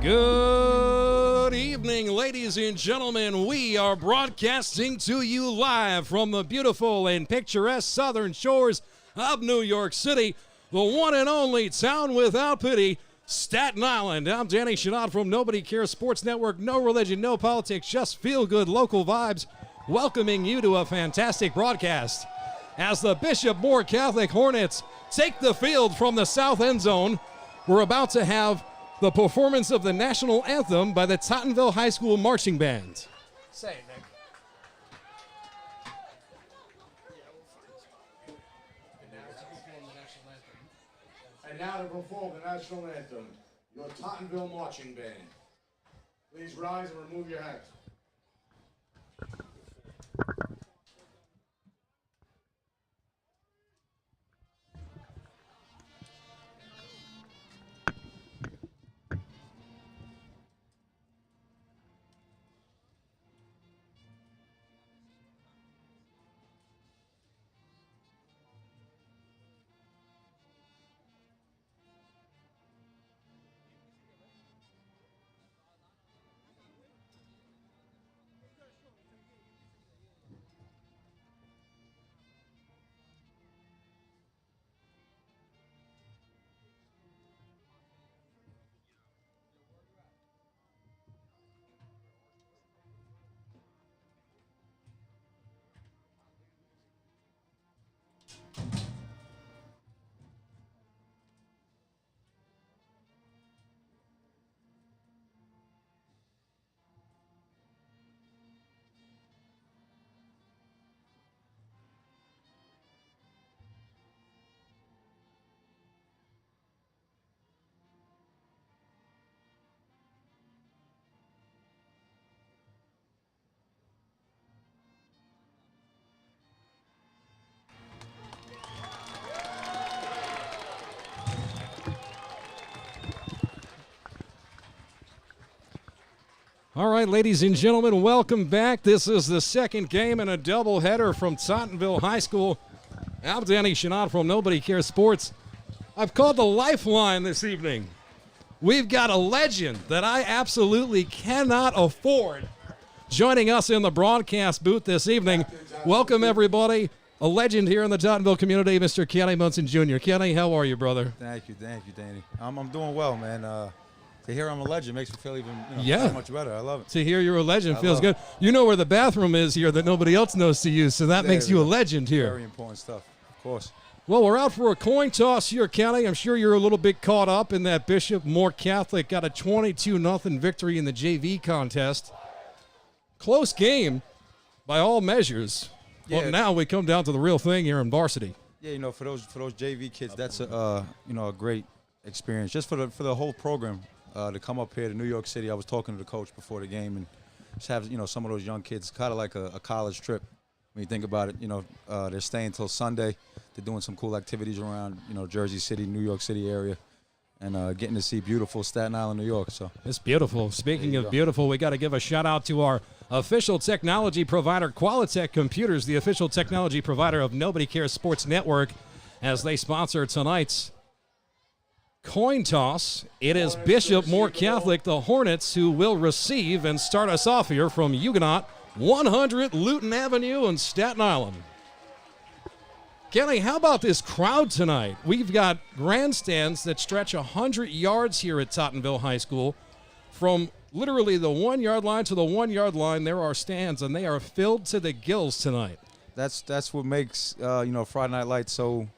Good evening, ladies and gentlemen. We are broadcasting to you live from the beautiful and picturesque southern shores of New York City, the one and only town without pity, Staten Island. I'm Danny Huguenot from Nobody Cares Sports Network. No religion, no politics, just feel-good local vibes. Welcoming you to a fantastic broadcast as the Bishop Moore Catholic Hornets take the field from the south end zone. We're about to have the performance of the national anthem by the Tottenville High School Marching Band. Say it, Nick. And now to perform the national anthem, your Tottenville Marching Band. Please rise and remove your hats. All right, ladies and gentlemen, welcome back. This is the second game in a doubleheader from Tottenville High School. I'm Danny Huguenot from Nobody Cares Sports. I've called the lifeline this evening. We've got a legend that I absolutely cannot afford joining us in the broadcast booth this evening. Welcome, everybody. A legend here in the Tottenville community, Mr. Kenny Munson Jr. Kenny, how are you, brother? Thank you, Danny. I'm doing well, man. To hear I'm a legend makes me feel even so much better. I love it. To hear you're a legend feels good. You know where the bathroom is here that nobody else knows to use, so that makes you a legend here. Very important stuff, of course. Well, we're out for a coin toss here, Kenny. I'm sure you're a little bit caught up in that Bishop Moore Catholic got a 22-0 victory in the JV contest. Close game by all measures. Yeah. Well, now we come down to the real thing here in Varsity. Yeah, for those JV kids, that's a great experience just for the whole program. To come up here to New York City, I was talking to the coach before the game, and just have some of those young kids, kind of like a college trip. When you think about it, they're staying till Sunday. They're doing some cool activities around Jersey City, New York City area, and getting to see beautiful Staten Island, New York. So it's beautiful. Speaking of beautiful, we got to give a shout out to our official technology provider, Qualitech Computers, the official technology provider of Nobody Cares Sports Network, as they sponsor tonight's coin toss. It is Bishop Moore Catholic, the Hornets, who will receive and start us off here from Huguenot, 100 Luton Avenue in Staten Island. Kenny, how about this crowd tonight? We've got grandstands that stretch 100 yards here at Tottenville High School. From literally the 1 yard line to the 1 yard line, there are stands, and they are filled to the gills tonight. That's what makes Friday Night Lights so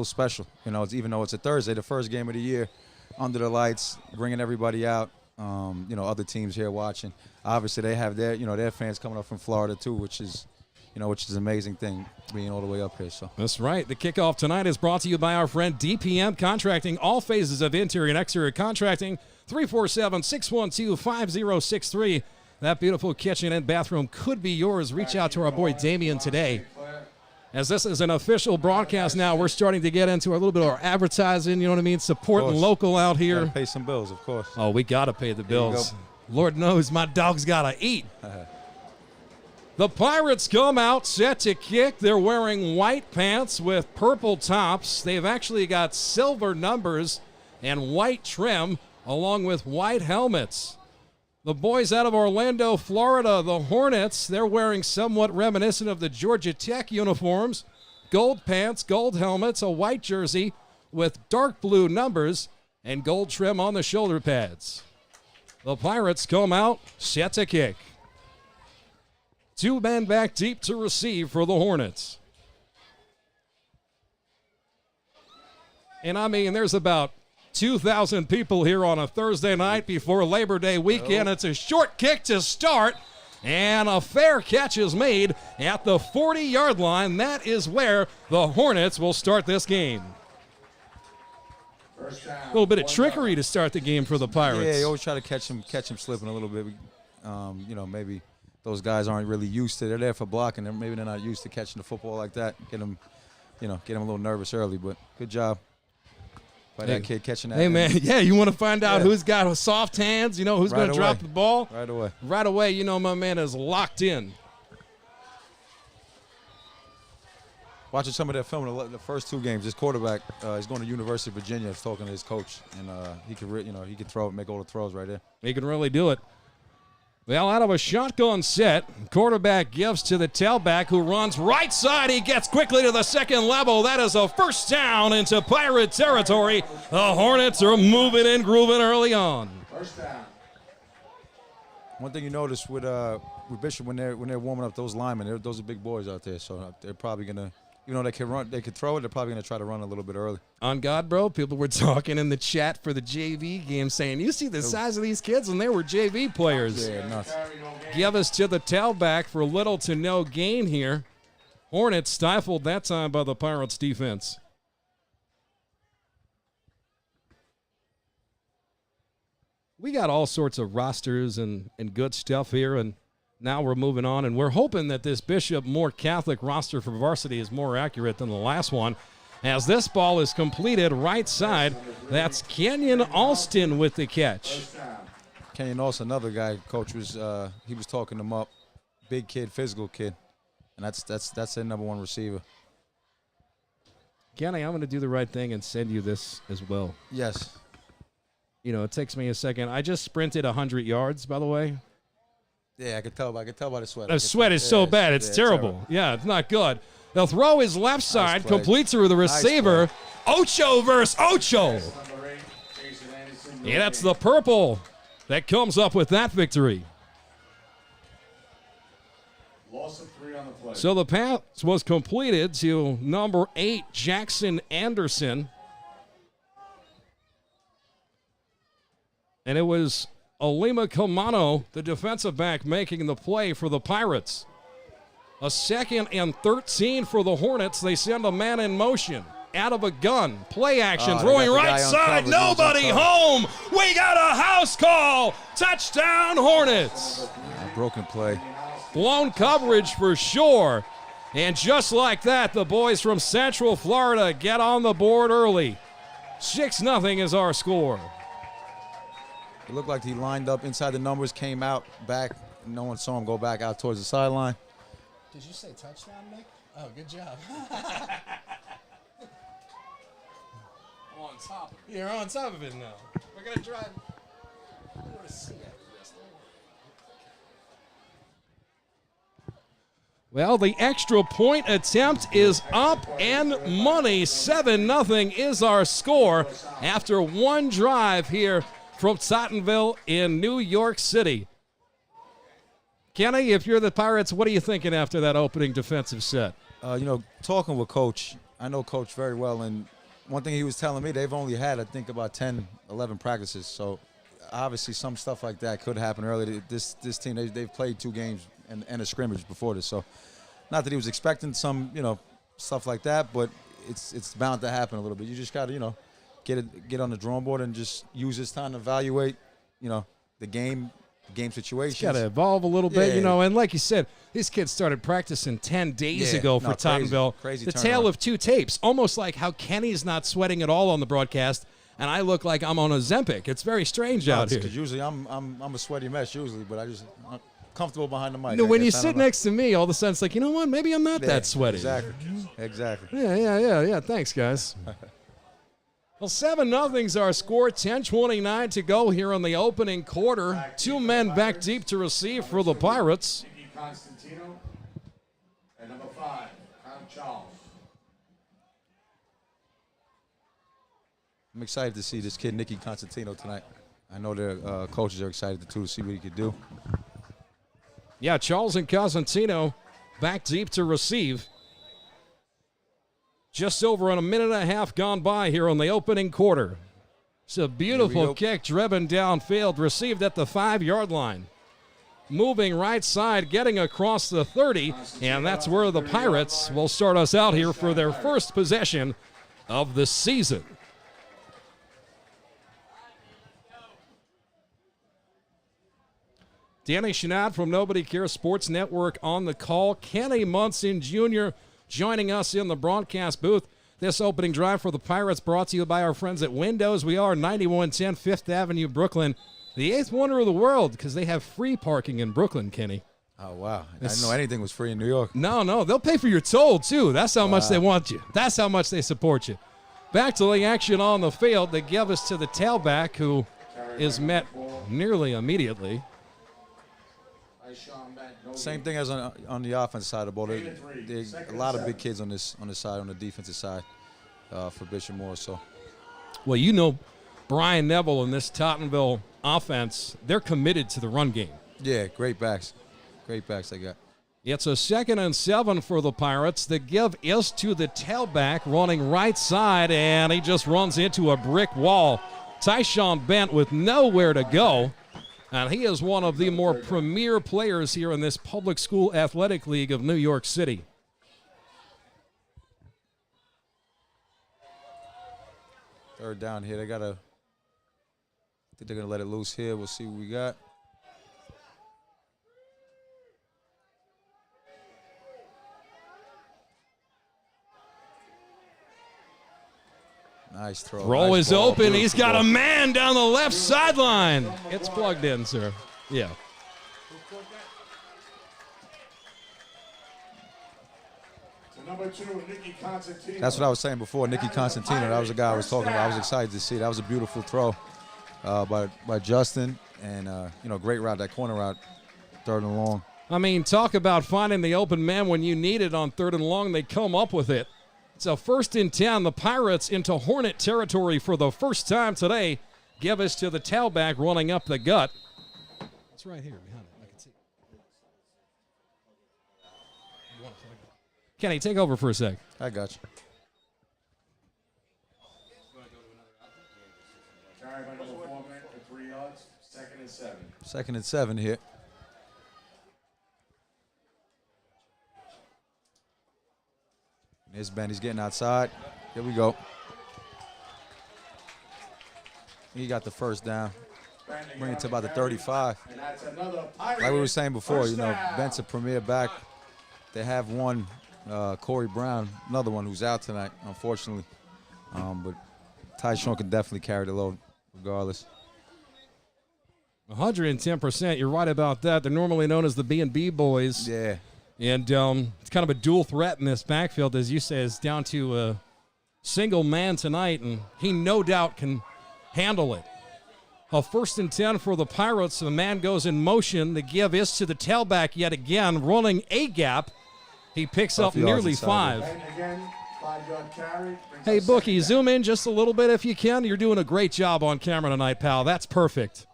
special. Even though it's a Thursday, the first game of the year, under the lights, bringing everybody out. Other teams here watching. Obviously, they have their fans coming up from Florida too, which is an amazing thing, being all the way up here. So that's right. The kickoff tonight is brought to you by our friend DPM Contracting. All phases of interior and exterior contracting. 347-612-5063. That beautiful kitchen and bathroom could be yours. Reach out to our boy Damien today. As this is an official broadcast now, we're starting to get into a little bit of our advertising, supporting local out here. Gotta pay some bills, of course. Oh, we got to pay the bills. Lord knows my dog's got to eat. The Pirates come out set to kick. They're wearing white pants with purple tops. They've actually got silver numbers and white trim along with white helmets. The boys out of Orlando, Florida, the Hornets, they're wearing somewhat reminiscent of the Georgia Tech uniforms. Gold pants, gold helmets, a white jersey with dark blue numbers, and gold trim on the shoulder pads. The Pirates come out, set to kick. 2 men back deep to receive for the Hornets. And I mean, there's about 2,000 people here on a Thursday night before Labor Day weekend. It's a short kick to start, and a fair catch is made at the 40-yard line. That is where the Hornets will start this game. A little bit of trickery to start the game for the Pirates. Yeah, you always try to catch them slipping a little bit. Maybe those guys aren't really used to. They're there for blocking. Maybe they're not used to catching the football like that. Get them a little nervous early. But good job by that kid catching that. Hey man, you want to find out who's got soft hands? You know who's going to drop the ball right away. Right away. You know my man is locked in. Watching some of that film, the first 2 games, this quarterback, he's going to University of Virginia. He's talking to his coach, and he could throw it, make all the throws right there. He can really do it. Well, out of a shotgun set, quarterback gives to the tailback who runs right side. He gets quickly to the second level. That is a first down into Pirate territory. The Hornets are moving and grooving early on. First down. One thing you notice with Bishop when they're warming up those linemen, those are big boys out there, so they're probably gonna. Even though they could throw it, they're probably going to try to run a little bit early. On God, bro, people were talking in the chat for the JV game saying, you see the size of these kids, and they were JV players. Yeah, nuts. Give us to the tailback for little to no gain here. Hornets stifled that time by the Pirates defense. We got all sorts of rosters and good stuff here, and now we're moving on, and we're hoping that this Bishop more Catholic roster for Varsity is more accurate than the last one. As this ball is completed right side, that's Kenyon Alston with the catch. Kenyon Alston, another guy, coach was he was talking him up, big kid, physical kid, and that's their number 1 receiver. Kenny, I'm going to do the right thing and send you this as well. Yes. You know, it takes me a second. I just sprinted 100 yards, by the way. Yeah, I could tell by the sweat. The sweat is so bad. It's terrible. Yeah, it's not good. They'll throw his left side, complete through the receiver. Ocho versus Ocho. Yeah, that's the purple that comes up with that victory. Loss of 3 on the play. So the pass was completed to number 8, Jackson Anderson. And it was Olima Kamano, the defensive back, making the play for the Pirates. A 2nd and 13 for the Hornets. They send a man in motion. Out of a gun. Play action. Throwing right side. Nobody home. We got a house call. Touchdown, Hornets. Broken play. Blown coverage for sure. And just like that, the boys from Central Florida get on the board early. 6-0 is our score. It looked like he lined up inside the numbers, came out, back. No one saw him go back out towards the sideline. Did you say touchdown, Nick? Oh, good job. On top. You're on top of it now. We're going to drive. We're going to see after this. Well, the extra point attempt is up and money. 7-0 is our score after one drive here from Tottenville in New York City. Kenny, if you're the Pirates, what are you thinking after that opening defensive set? Talking with Coach, I know Coach very well, and one thing he was telling me, they've only had, I think, about 10, 11 practices. So obviously some stuff like that could happen early. This team, they've played 2 games and a scrimmage before this. So not that he was expecting some, stuff like that, but it's bound to happen a little bit. You just got to, get on the drawing board and just use this time to evaluate, the game situations. Got to evolve a little bit, and like you said, these kids started practicing 10 days ago for Tottenville. Crazy the turnaround. tale of 2 tapes, almost like how Kenny's not sweating at all on the broadcast, and I look like I'm on Ozempic. It's very strange out here. Because usually I'm a sweaty mess usually, but I'm comfortable behind the mic. When you sit next to me, all of a sudden it's like, you know what? Maybe I'm not that sweaty. Exactly. Yeah. Thanks, guys. Well, 7-0's our score. 10:29 to go here in the opening quarter. 2 men back deep to receive for the Pirates. Nicky Constantino and number 5, Charles. I'm excited to see this kid, Nicky Constantino, tonight. I know their coaches are excited too to see what he could do. Yeah, Charles and Constantino back deep to receive. Just over a minute and a half gone by here on the opening quarter. It's a beautiful kick driven downfield, received at the 5-yard line. Moving right side, getting across the 30, and that's where the Pirates will start us out here for their first possession of the season. Danny Shenad from Nobody Cares Sports Network on the call. Kenny Munson Jr. joining us in the broadcast booth. This opening drive for the Pirates brought to you by our friends at Windows. We are 9110 5th Avenue, Brooklyn. The 8th wonder of the world because they have free parking in Brooklyn, Kenny. Oh, wow. I didn't know anything was free in New York. No. They'll pay for your toll, too. That's how much they want you. That's how much they support you. Back to the action on the field. They give us to the tailback, who is met nearly immediately. Same thing as on the offensive side of the ball. There's a lot of big kids on this side, on the defensive side for Bishop Moore. So, well, you know, Brian Neville and this Tottenville offense, they're committed to the run game. Yeah, great backs they got. It's a 2nd and 7 for the Pirates. The give is to the tailback, running right side, and he just runs into a brick wall. Tyshawn Bent with nowhere to go. And he is one of the more premier players here in this public school athletic league of New York City. Third down here. I think they're going to let it loose here. We'll see what we got. Nice throw. Throw is open. He's got a man down the left sideline. It's plugged in, sir. Yeah. Number 2, Nicky Constantino. That's what I was saying before. Nicky Constantino. That was the guy I was talking about. I was excited to see. That was a beautiful throw by Justin, and great route, that corner route, 3rd and long. I mean, talk about finding the open man when you need it on 3rd and long. They come up with it. It's a 1st and 10. The Pirates into Hornet territory for the first time today. Give us to the tailback running up the gut. It's right here behind it. I can see. Kenny, take over for a sec. I got you. Carry by number 4 man for 3 yards. 2nd and 7. 2nd and 7 here. There's Ben. He's getting outside. Here we go. He got the 1st down. Bring it to about the 35. Like we were saying before, Ben's a premier back. They have one, Corey Brown, another one who's out tonight, unfortunately. But Tyshawn can definitely carry the load regardless. 110%. You're right about that. They're normally known as the B&B boys. Yeah. And it's kind of a dual threat in this backfield, as you say, is down to a single man tonight, and he no doubt can handle it. A 1st and 10 for the Pirates. The man goes in motion. The give is to the tailback yet again, running a gap. He picks up nearly 5. Again, 5-yard carry. Hey, Bookie, zoom in just a little bit if you can. You're doing a great job on camera tonight, pal. That's perfect.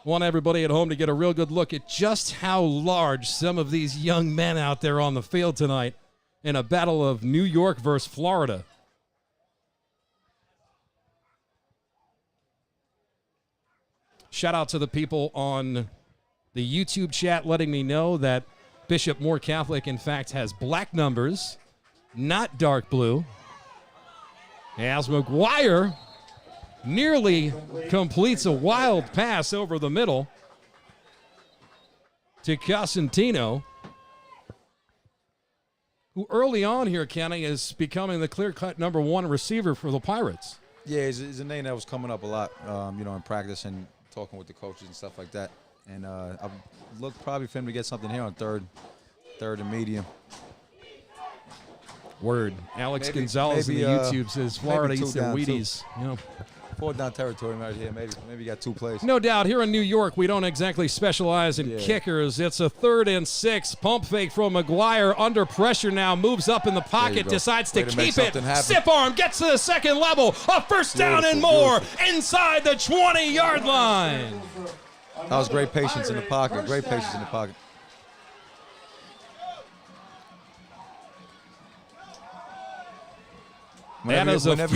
Want everybody at home to get a real good look at just how large some of these young men out there on the field tonight in a battle of New York versus Florida. Shout out to the people on the YouTube chat letting me know that Bishop Moore Catholic, in fact, has black numbers, not dark blue. As McGuire nearly completes a wild pass over the middle to Cosentino, who early on here, Kenny, is becoming the clear-cut number 1 receiver for the Pirates. Yeah, he's a name that was coming up a lot, in practice and talking with the coaches and stuff like that. And I look probably for him to get something here on third and medium. Word. Alex Maybe- Gonzalez maybe, in the YouTube says Florida maybe eats two their down, too. Wheaties. You know. 4 down territory right here. Maybe you got 2 plays. No doubt, here in New York, we don't exactly specialize in Yeah. kickers. It's a 3rd and 6. Pump fake from McGuire. Under pressure now. Moves up in the you pocket. go. Decides to Way to make keep it. something happen. Stiff arm. Gets to the second level. A first down and Beautiful, more. Inside the 20-yard line. That was great patience in the pocket. Great patience in the pocket. That is a- Whenever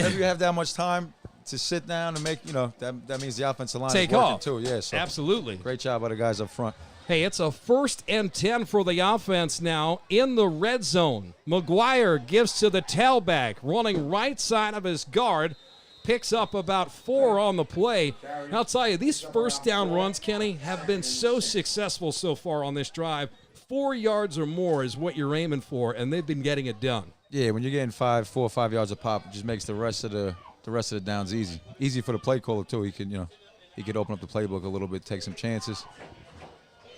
you have that much time to sit down and make, that means the offensive line Take is working off. too. Yeah, so Absolutely. great job by the guys up front. Hey, it's a 1st and 10 for the offense now in the red zone. McGuire gives to the tailback, running right side of his guard. Picks up about 4 on the play. And I'll tell you, these first down runs, Kenny, have been so successful so far on this drive. 4 yards or more is what you're aiming for, and they've been getting it done. Yeah, when you're getting 4 or 5 yards a pop, it just makes the rest of the downs easy. Easy for the play caller too. He could open up the playbook a little bit, take some chances.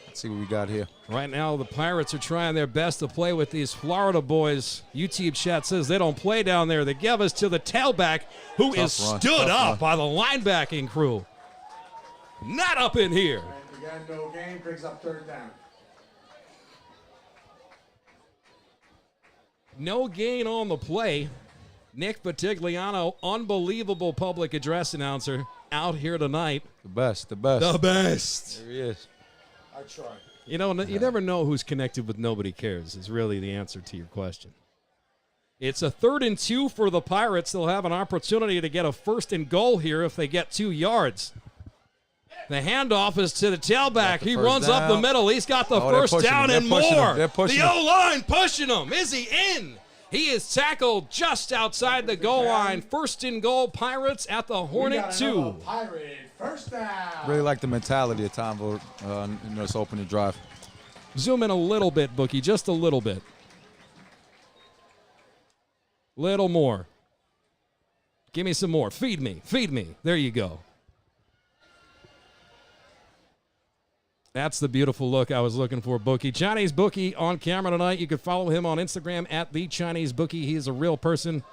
Let's see what we got here. Right now, the Pirates are trying their best to play with these Florida boys. YouTube chat says they don't play down there. They give us to the tailback, who is Tough run, stood tough up run. by the linebacking crew. Not up in here. And again, no gain, brings up 3rd down. No gain on the play. Nick Patigliano, unbelievable public address announcer, out here tonight. The best. The best. There he is. I try. You know, you never know who's connected with Nobody Cares is really the answer to your question. It's a 3rd and 2 for the Pirates. They'll have an opportunity to get a 1st and goal here if they get 2 yards. The handoff is to the tailback. He first runs up the down. middle. He's got the Oh, they're first pushing down him. and They're pushing more. him. They're pushing The him. O-line pushing him. Is he in? He is tackled just outside the goal line. 1st and goal, Pirates at the Hornet 2. Pirate, 1st down. Really like the mentality of Tottenville in this opening drive. Zoom in a little bit, Bookie, just a little bit. Little more. Give me some more. Feed me. Feed me. There you go. That's the beautiful look I was looking for, Bookie. Chinese Bookie on camera tonight. You can follow him on Instagram at The Chinese Bookie. He is a real person.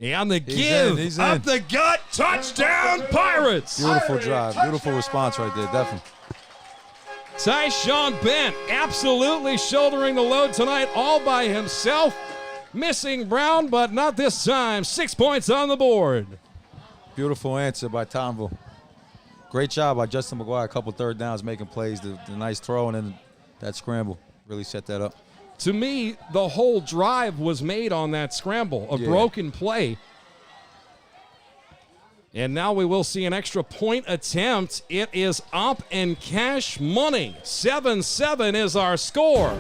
And the give he's up in. the gut. Touchdown, Pirates. Beautiful drive. Beautiful response right there, definitely. Tyshawn Bent absolutely shouldering the load tonight all by himself. Missing Brown, but not this time. 6 points on the board. Beautiful answer by Tottenville. Great job by Justin McGuire. A couple 3rd downs, making plays. The nice throw and then that scramble really set that up. To me, the whole drive was made on that scramble, a broken play. And now we will see an extra point attempt. It is up and cash money. 7-7 is our score.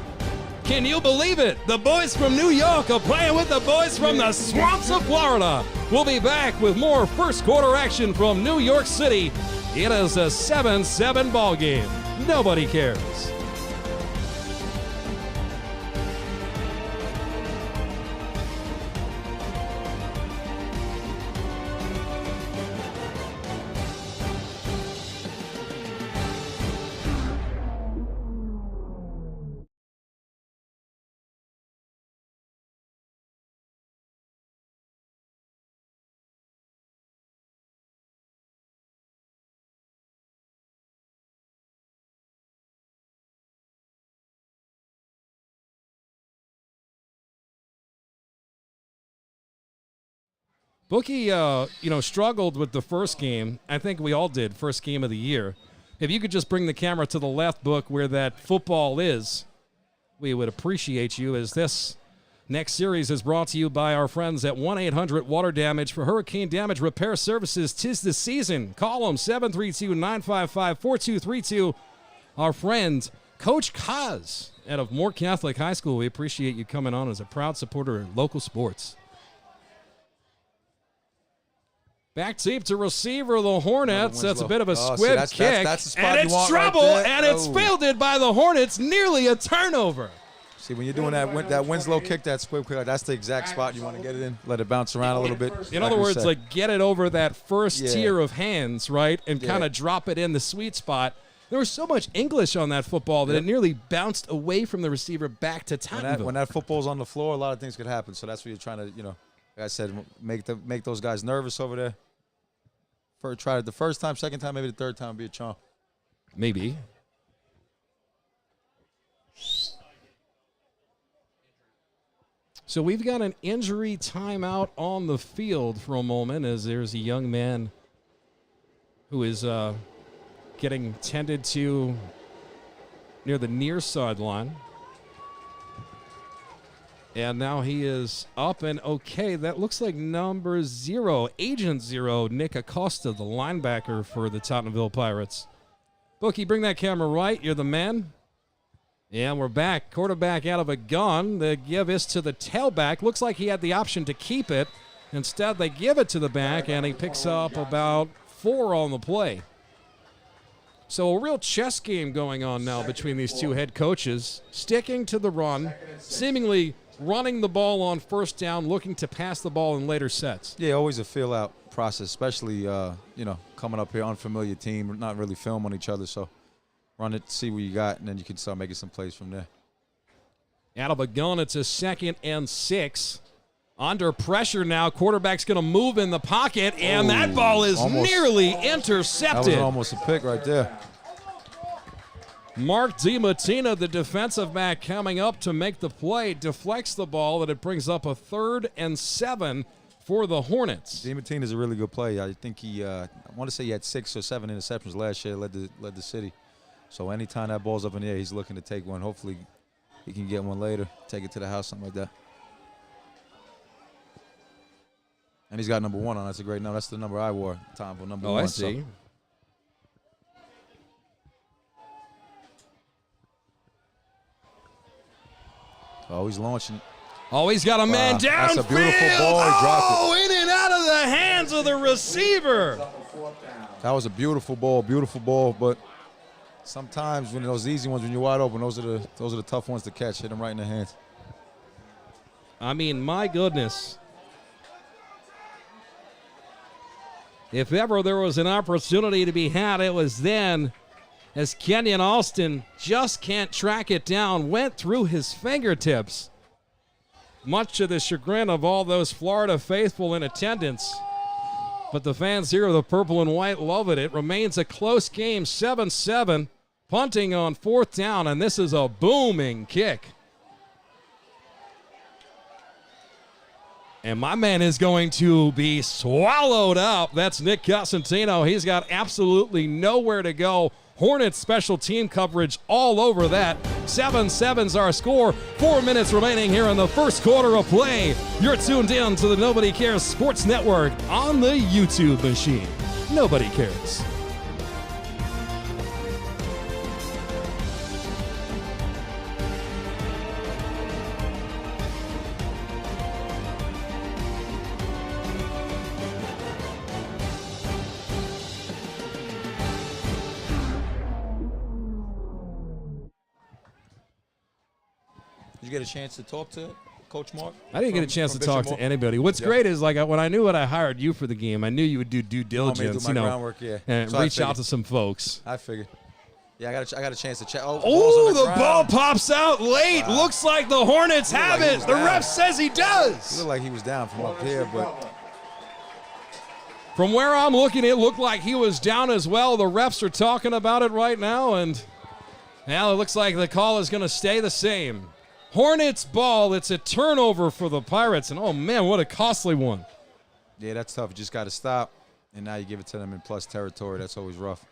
Can you believe it? The boys from New York are playing with the boys from the swamps of Florida. We'll be back with more first quarter action from New York City. It is a 7-7 ball game. Nobody cares. Bookie, struggled with the first game. I think we all did, first game of the year. If you could just bring the camera to the left, Book, where that football is, we would appreciate you, as this next series is brought to you by our friends at 1-800-WATER DAMAGE. For hurricane damage repair services, 'tis the season. Call them, 732-955-4232. Our friend, Coach Kaz, out of Moore Catholic High School. We appreciate you coming on as a proud supporter of local sports. Back deep to receiver, the Hornets. That's a bit of a squib kick. That's the spot and you it's want trouble, right there. and it's fielded by the Hornets. Nearly a turnover. See, when you're doing that Winslow kick, that squib kick, that's the exact spot you want to get it in. Let it bounce around a little bit. In other words, like get it over that first Yeah. tier of hands, right, and kind of drop it in the sweet spot. There was so much English on that football that it nearly bounced away from the receiver back to Tottenville. When that football's on the floor, a lot of things could happen. So that's what you're trying to, like I said, make those guys nervous over there. Try it the first time, second time, maybe the third time be a charm. Maybe. So we've got an injury timeout on the field for a moment as there's a young man who is getting tended to near the near sideline. And now he is up and okay. That looks like number 0, Agent 0, Nick Acosta, the linebacker for the Tottenville Pirates. Bookie, bring that camera right. You're the man. And we're back. Quarterback out of a gun. The give is to the tailback. Looks like he had the option to keep it. Instead, they give it to the back, and he picks up about 4 on the play. So a real chess game going on now between these two head coaches, sticking to the run, seemingly running the ball on first down, looking to pass the ball in later sets. Yeah, always a feel-out process, especially, coming up here, unfamiliar team, not really film on each other, so run it, see what you got, and then you can start making some plays from there. Out of a gun, it's a 2nd and 6. Under pressure now, quarterback's going to move in the pocket, and that ball is nearly intercepted. That was almost a pick right there. Mark DiMattina, the defensive back, coming up to make the play, deflects the ball, and it brings up a 3rd and 7 for the Hornets. DiMattina is a really good play. I think I want to say he had 6 or 7 interceptions last year, led the city. So anytime that ball's up in the air, he's looking to take one. Hopefully he can get one later, take it to the house, something like that. And he's got number 1 on. That's a great number. That's the number I wore, Tom, number 1. I see. Oh, he's launching. Oh, he's got a man downfield. That's a beautiful ball. He dropped it. Oh, in and out of the hands of the receiver. That was a beautiful ball, but sometimes when those easy ones, when you're wide open, those are the tough ones to catch. Hit them right in the hands. I mean, my goodness. If ever there was an opportunity to be had, it was then, as Kenyon Alston just can't track it down, went through his fingertips, much to the chagrin of all those Florida faithful in attendance. But the fans here of the purple and white love it. It remains a close game, 7-7, punting on 4th down, and this is a booming kick. And my man is going to be swallowed up. That's Nick Cosentino. He's got absolutely nowhere to go. Hornets special team coverage all over that. 7-7's our score. 4 minutes remaining here in the first quarter of play. You're tuned in to the Nobody Cares Sports Network on the YouTube machine. Nobody cares. Did you get a chance to talk to Coach Mark? I didn't get a chance to talk to anybody. What's great is, like, when I knew what I hired you for the game, I knew you would do due diligence, do my groundwork, yeah. and So reach out to some folks. I figured. Yeah, I got a chance to check. Oh, the ball pops out late. Wow. Looks like the Hornets have it. The ref says he does. It looked like he was down from up here, but from where I'm looking, it looked like he was down as well. The refs are talking about it right now, and now it looks like the call is going to stay the same. Hornets ball. It's a turnover for the Pirates, and oh man, what a costly one. Yeah, that's tough. You just got to stop, and now you give it to them in plus territory. That's always rough.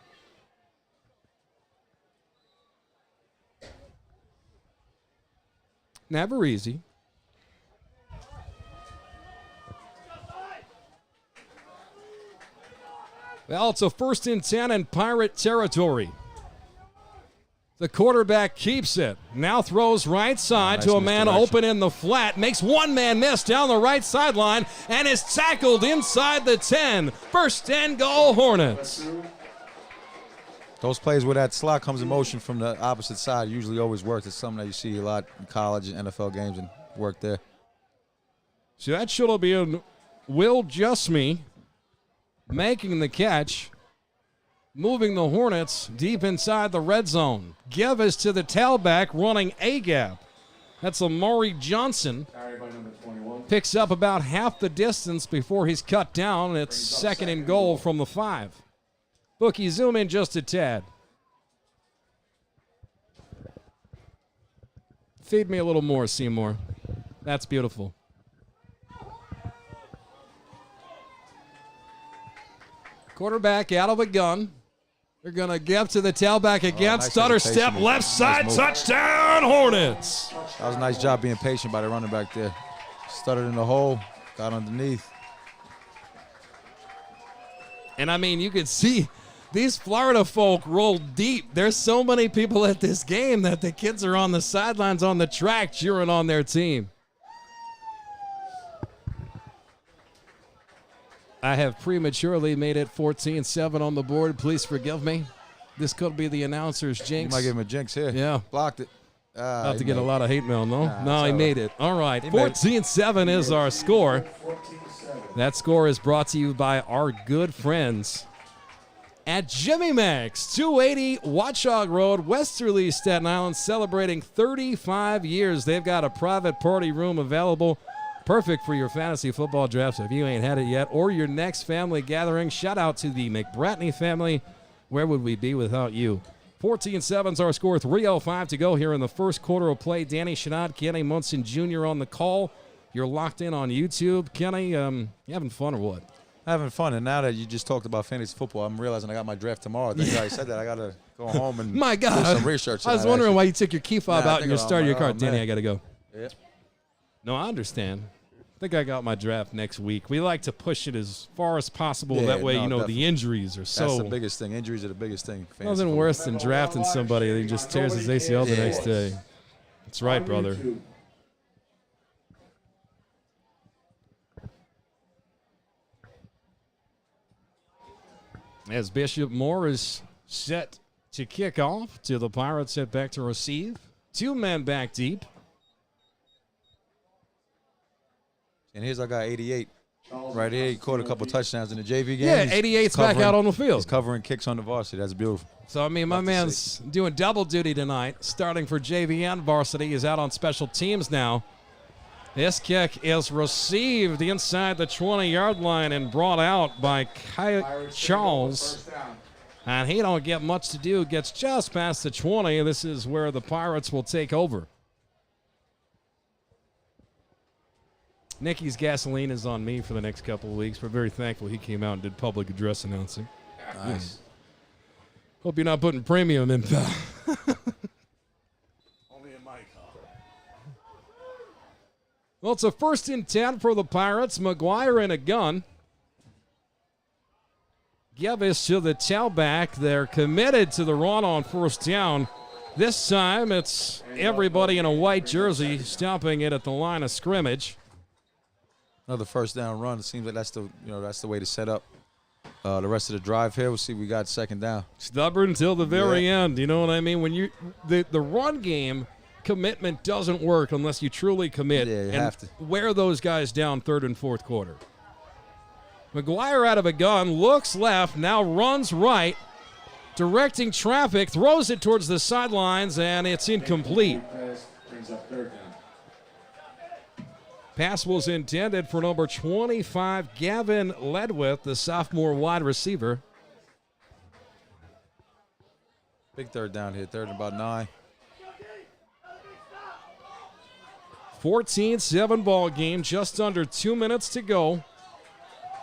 Never easy. Well, it's a 1st and 10 in Pirate territory. The quarterback keeps it. Now throws right side to a man open in the flat. Makes one man miss down the right sideline and is tackled inside the 10. 1st and goal, Hornets. Those plays where that slot comes in motion from the opposite side usually always works. It's something that you see a lot in college and NFL games and work there. So that should have been Will Justme making the catch. moving the Hornets deep inside the red zone. Givers to the tailback running a gap. That's Amari Johnson. Carried by number 21. Picks up about half the distance before he's cut down. It's second and goal from the 5. Bookie, zoom in just a tad. Feed me a little more, Seymour. That's beautiful. Quarterback out of a gun. They're going to give to the tailback again. Nice Stutter hesitation. step, left side, Nice move. touchdown, Hornets. That was a nice job being patient by the running back there. Stuttered in the hole, got underneath. And I mean, you could see these Florida folk roll deep. There's so many people at this game that the kids are on the sidelines on the track cheering on their team. I have prematurely made it 14-7 on the board. Please forgive me. This could be the announcer's You jinx. might give him a jinx here. Yeah. Blocked it. About to get a lot of hate mail, no? Nah, No, it's he all made right. it. All right, He made it. 14-7 is our score. 14-7. That score is brought to you by our good friends at Jimmy Mac's, 280 Watchog Road, Westerly, Staten Island, celebrating 35 years. They've got a private party room available, perfect for your fantasy football drafts if you ain't had it yet, or your next family gathering. Shout out to the McBratney family. Where would we be without you? 14-7 is our score. 3:05 to go here in the first quarter of play. Danny Shinot, Kenny Munson Jr. on the call. You're locked in on YouTube. Kenny, you having fun or what? Having fun, and now that you just talked about fantasy football, I'm realizing I got my draft tomorrow. Thank God I said that. I got to go home and My God. do some research. I was tonight, wondering actually. why you took your key fob Nah, I out and think you I'm started your like, car. oh, Danny, man. I got to go. Yeah. No, I understand. I think I got my draft next week. We like to push it as far as possible. Yeah, That way, no, you know, definitely. the injuries are That's so. the biggest thing. Injuries are the biggest thing. Fantasy Nothing football. worse than drafting somebody that just tears his ACL the Yeah. next day. That's right, On brother. YouTube. As Bishop Moore is set to kick off, to the Pirates set back to receive. 2 men back deep. And here's our guy, 88. Right here, he caught a couple touchdowns in the JV game. Yeah, He's 88's back covering- out on the He's field. covering kicks on the varsity. That's beautiful. So, I mean, my Love to man's doing double duty tonight, starting for JV and varsity. He's out on special teams now. This kick is received inside the 20-yard line and brought out by Pirates Charles. first down. And he don't get much to do. Gets just past the 20. This is where the Pirates will take over. Nicky's gasoline is on me for the next couple of weeks. We're very thankful he came out and did public address announcing. Nice. Hope you're not putting premium in, pal. Only in my car. Well, it's a 1st and 10 for the Pirates. McGuire in a gun. Gievis to the tailback. They're committed to the run on 1st down. This time it's everybody in a white jersey stopping it at the line of scrimmage. Another first down run. It seems like that's the way to set up the rest of the drive here. We'll see. We got 2nd down. Stubborn till the very Yeah. end. You know what I mean? When you the run game commitment doesn't work unless you truly commit. Yeah, you and have to. wear those guys down 3rd and 4th quarter. McGuire out of a gun, looks left, now runs right, directing traffic, throws it towards the sidelines, and it's incomplete. Pass brings up 3rd down. Pass was intended for number 25, Gavin Ledwith, the sophomore wide receiver. Big 3rd down here. 3rd and about 9. 14-7 ball game, just under 2 minutes to go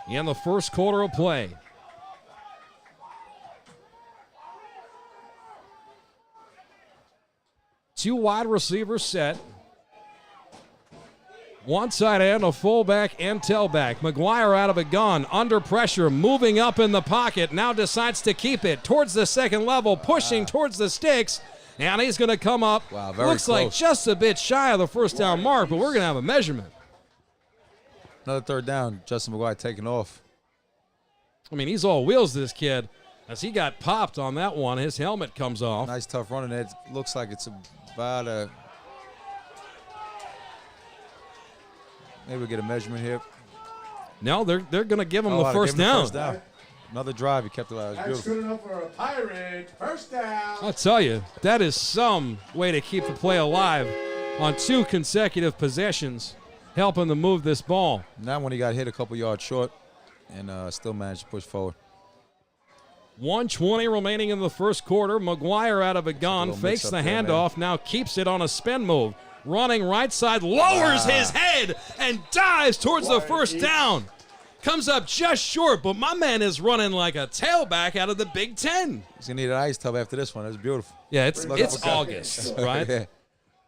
in the first quarter of play. Two wide receivers set. One tight end, a fullback, and tailback. McGuire out of a gun, under pressure, moving up in the pocket, now decides to keep it towards the 2nd level, pushing towards the sticks, and he's going to come up. Wow, very Looks like close. just a bit shy of the 1st down mark, but we're going to have a measurement. Another 3rd down. Justin McGuire taking off. I mean, he's all wheels, this kid. As he got popped on that one, his helmet comes off. Nice tough run, and it looks like it's about a. Maybe we'll get a measurement here. No, they're going to give him the I'll first give him down. First down. Another drive. He kept it alive. It was That's beautiful. good enough for a Pirate. First down. I'll tell you, that is some way to keep the play alive on 2 consecutive possessions, helping to move this ball. Not when he got hit a couple yards short and still managed to push forward. 1:20 remaining in the first quarter. McGuire out of a gun, fakes the handoff, now keeps it on a spin move. Running right side, lowers his head and dives towards the first down. Comes up just short, but my man is running like a tailback out of the Big Ten. He's going to need an ice tub after this one. That's beautiful. Yeah, it's August, right? Yeah.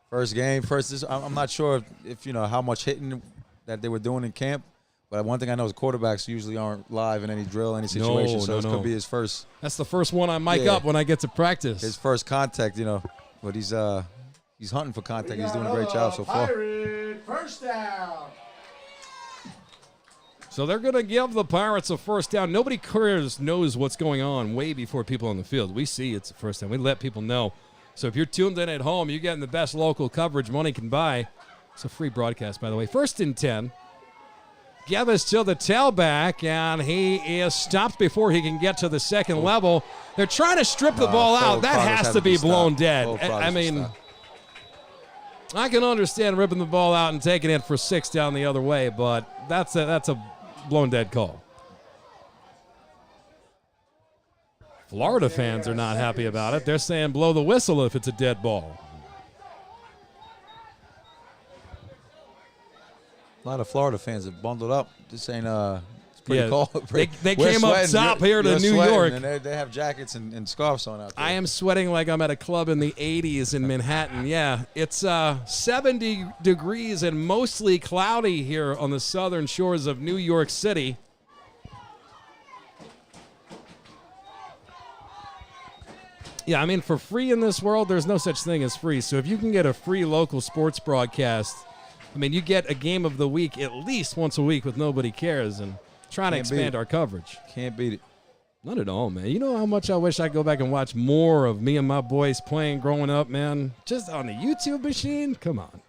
First game. I'm not sure if you know how much hitting that they were doing in camp. But one thing I know is quarterbacks usually aren't live in any drill, any situation. So this could be his first. That's the first one I mic up when I get to practice. His first contact, you know. But he's hunting for contact. He's doing a great job so far. Pirate. First down. So they're going to give the Pirates a first down. Nobody knows what's going on way before people on the field. We see it's a first down. We let people know. So if you're tuned in at home, you're getting the best local coverage money can buy. It's a free broadcast, by the way. 1st and 10. Gevis to the tailback, and he is stopped before he can get to the second level. They're trying to strip the ball out. That has to be blown dead. I mean, I can understand ripping the ball out and taking it for 6 down the other way, but that's a blown dead call. Florida fans are not happy about it. They're saying blow the whistle if it's a dead ball. A lot of Florida fans have bundled up. This ain't it's pretty cold. They came up top here to New York. And they have jackets and scarves on out there. I am sweating like I'm at a club in the 80s in Manhattan. Yeah, it's 70 degrees and mostly cloudy here on the southern shores of New York City. Yeah, I mean, for free in this world, there's no such thing as free. So if you can get a free local sports broadcast, I mean, you get a game of the week at least once a week with Nobody Cares and trying to expand our coverage. Can't beat it. Not at all, man. You know how much I wish I could go back and watch more of me and my boys playing growing up, man? Just on the YouTube machine? Come on.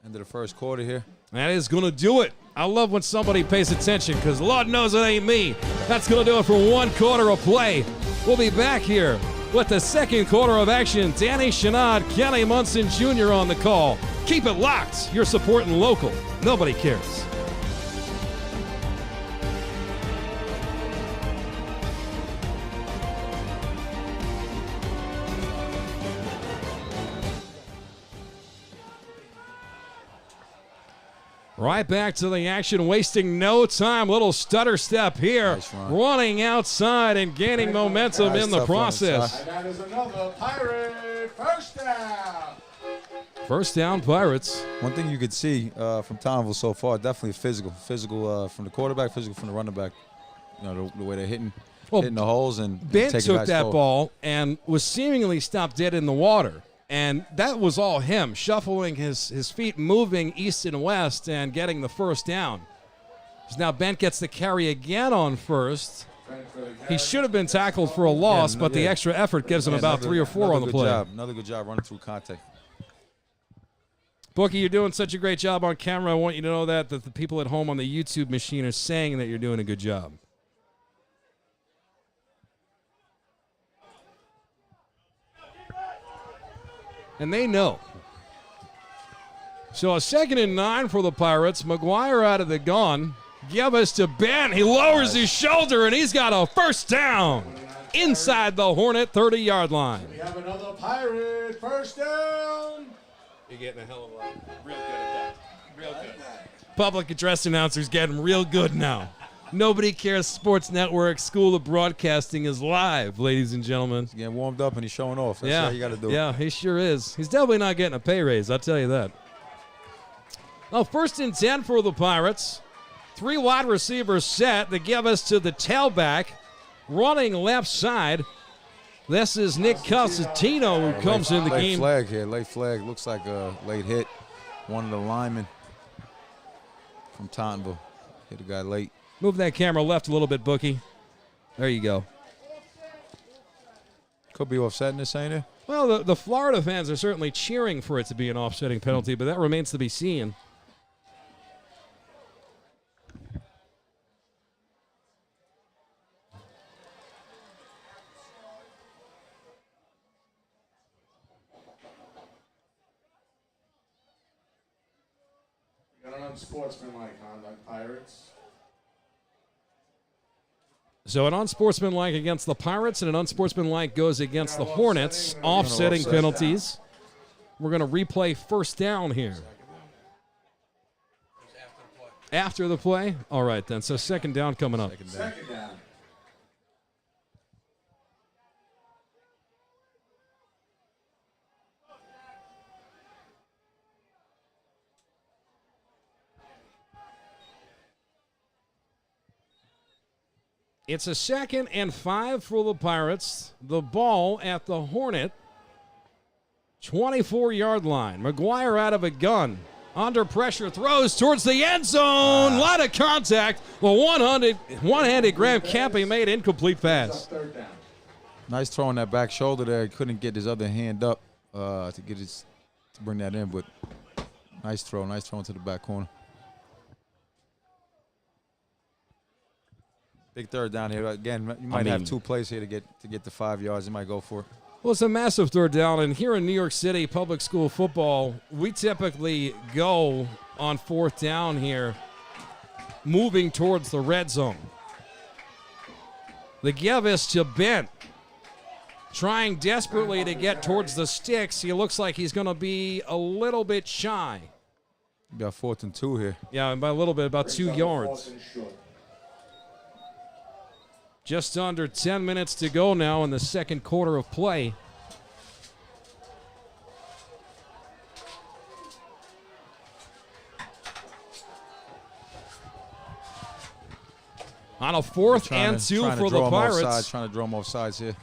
End of the first quarter here. That is going to do it. I love when somebody pays attention because Lord knows it ain't me. That's going to do it for 1 quarter of play. We'll be back here with the second quarter of action. Danny Chenard, Kenny Munson Jr. on the call. Keep it locked. You're supporting local. Nobody cares. Right back to the action, wasting no time. Little stutter step here. Nice run. Running outside and gaining momentum in the process. And that is another Pirate first down. First down, Pirates. One thing you could see from Tottenville so far, definitely physical. Physical from the quarterback, physical from the running back. You know, the way they're hitting the holes and Ben taking took guys that forward. ball and was seemingly stopped dead in the water. And that was all him, shuffling his feet, moving east and west, and getting the first down. So now Bent gets the carry again on first. He should have been tackled for a loss, but the extra effort gives him about 3 or 4 on the play. Another good job running through contact. Bookie, you're doing such a great job on camera. I want you to know that the people at home on the YouTube machine are saying that you're doing a good job. And they know. So a 2nd and 9 for the Pirates. McGuire out of the gun. Give us to Ben. He lowers his shoulder, and he's got a first down inside the Hornet 30-yard line. We have another Pirate first down. You're getting a hell of a lot. Real good at that. Real good. Public address announcer's getting real good now. Nobody Cares Sports Network School of Broadcasting is live, ladies and gentlemen. He's getting warmed up and he's showing off. That's how you got to do it. Yeah, he sure is. He's definitely not getting a pay raise, I'll tell you that. Well, 1st and 10 for the Pirates. 3 wide receivers set. They give us to the tailback, running left side. This is Nick Constantino who comes in the late game. Flag here. Late flag. Looks like a late hit. One of the linemen from Tottenville hit a guy late. Move that camera left a little bit, Bookie. There you go. Could be offsetting this, ain't it? Well, the Florida fans are certainly cheering for it to be an offsetting penalty, but that remains to be seen. unsportsmanlike conduct, Pirates. So an unsportsmanlike against the Pirates and an unsportsmanlike goes against the Hornets. Offsetting penalties. We're going to replay first down here. After the play? All right, then. So second down coming up. Second down. It's a 2nd and 5 for the Pirates. The ball at the Hornet 24-yard line. McGuire out of a gun. Under pressure, throws towards the end zone. Lot of contact. The one-handed Graham Campe made incomplete pass. Nice throw on that back shoulder there. He couldn't get his other hand up to bring that in, but nice throw into the back corner. Big third down here. Again, you might have 2 plays here to get the 5 yards. You might go for it. Well, it's a massive third down, and here in New York City public school football, we typically go on 4th down here, moving towards the red zone. The give is to Bent, trying desperately to get towards the sticks. He looks like he's going to be a little bit shy. Got 4th and 2 here. Yeah, and by a little bit, about 2 yards. Just under 10 minutes to go now in the second quarter of play. On a 4th and 2 for the Pirates. Trying to draw them off sides here.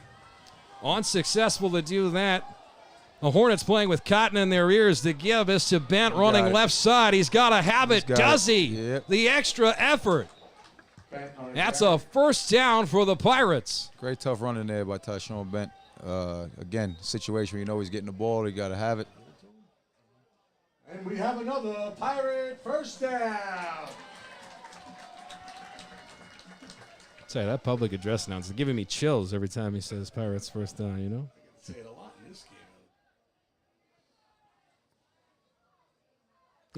Unsuccessful to do that. The Hornets playing with cotton in their ears. The give is to Bent running left side. He's got to have it, does he? Yep. The extra effort. That's a first down for the Pirates. Great tough run in there by Tyshawn Bent. Again, situation where you know he's getting the ball, you got to have it. And we have another Pirate first down. Say that public address announcer is giving me chills every time he says Pirates first down, you know? Say it a lot in this game.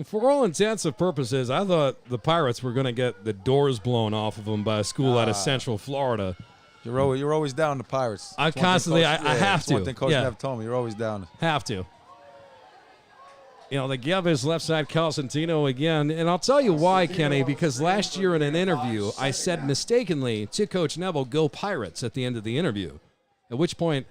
For all intents and purposes, I thought the Pirates were going to get the doors blown off of them by a school out of Central Florida. You're always down the Pirates. I constantly, I have to. One thing Coach never told me. You're always down. Have to. You know, the give is left side Cosentino again. And I'll tell you why, Kenny, because last year in an interview, I said mistakenly to Coach Neville, go Pirates at the end of the interview, at which point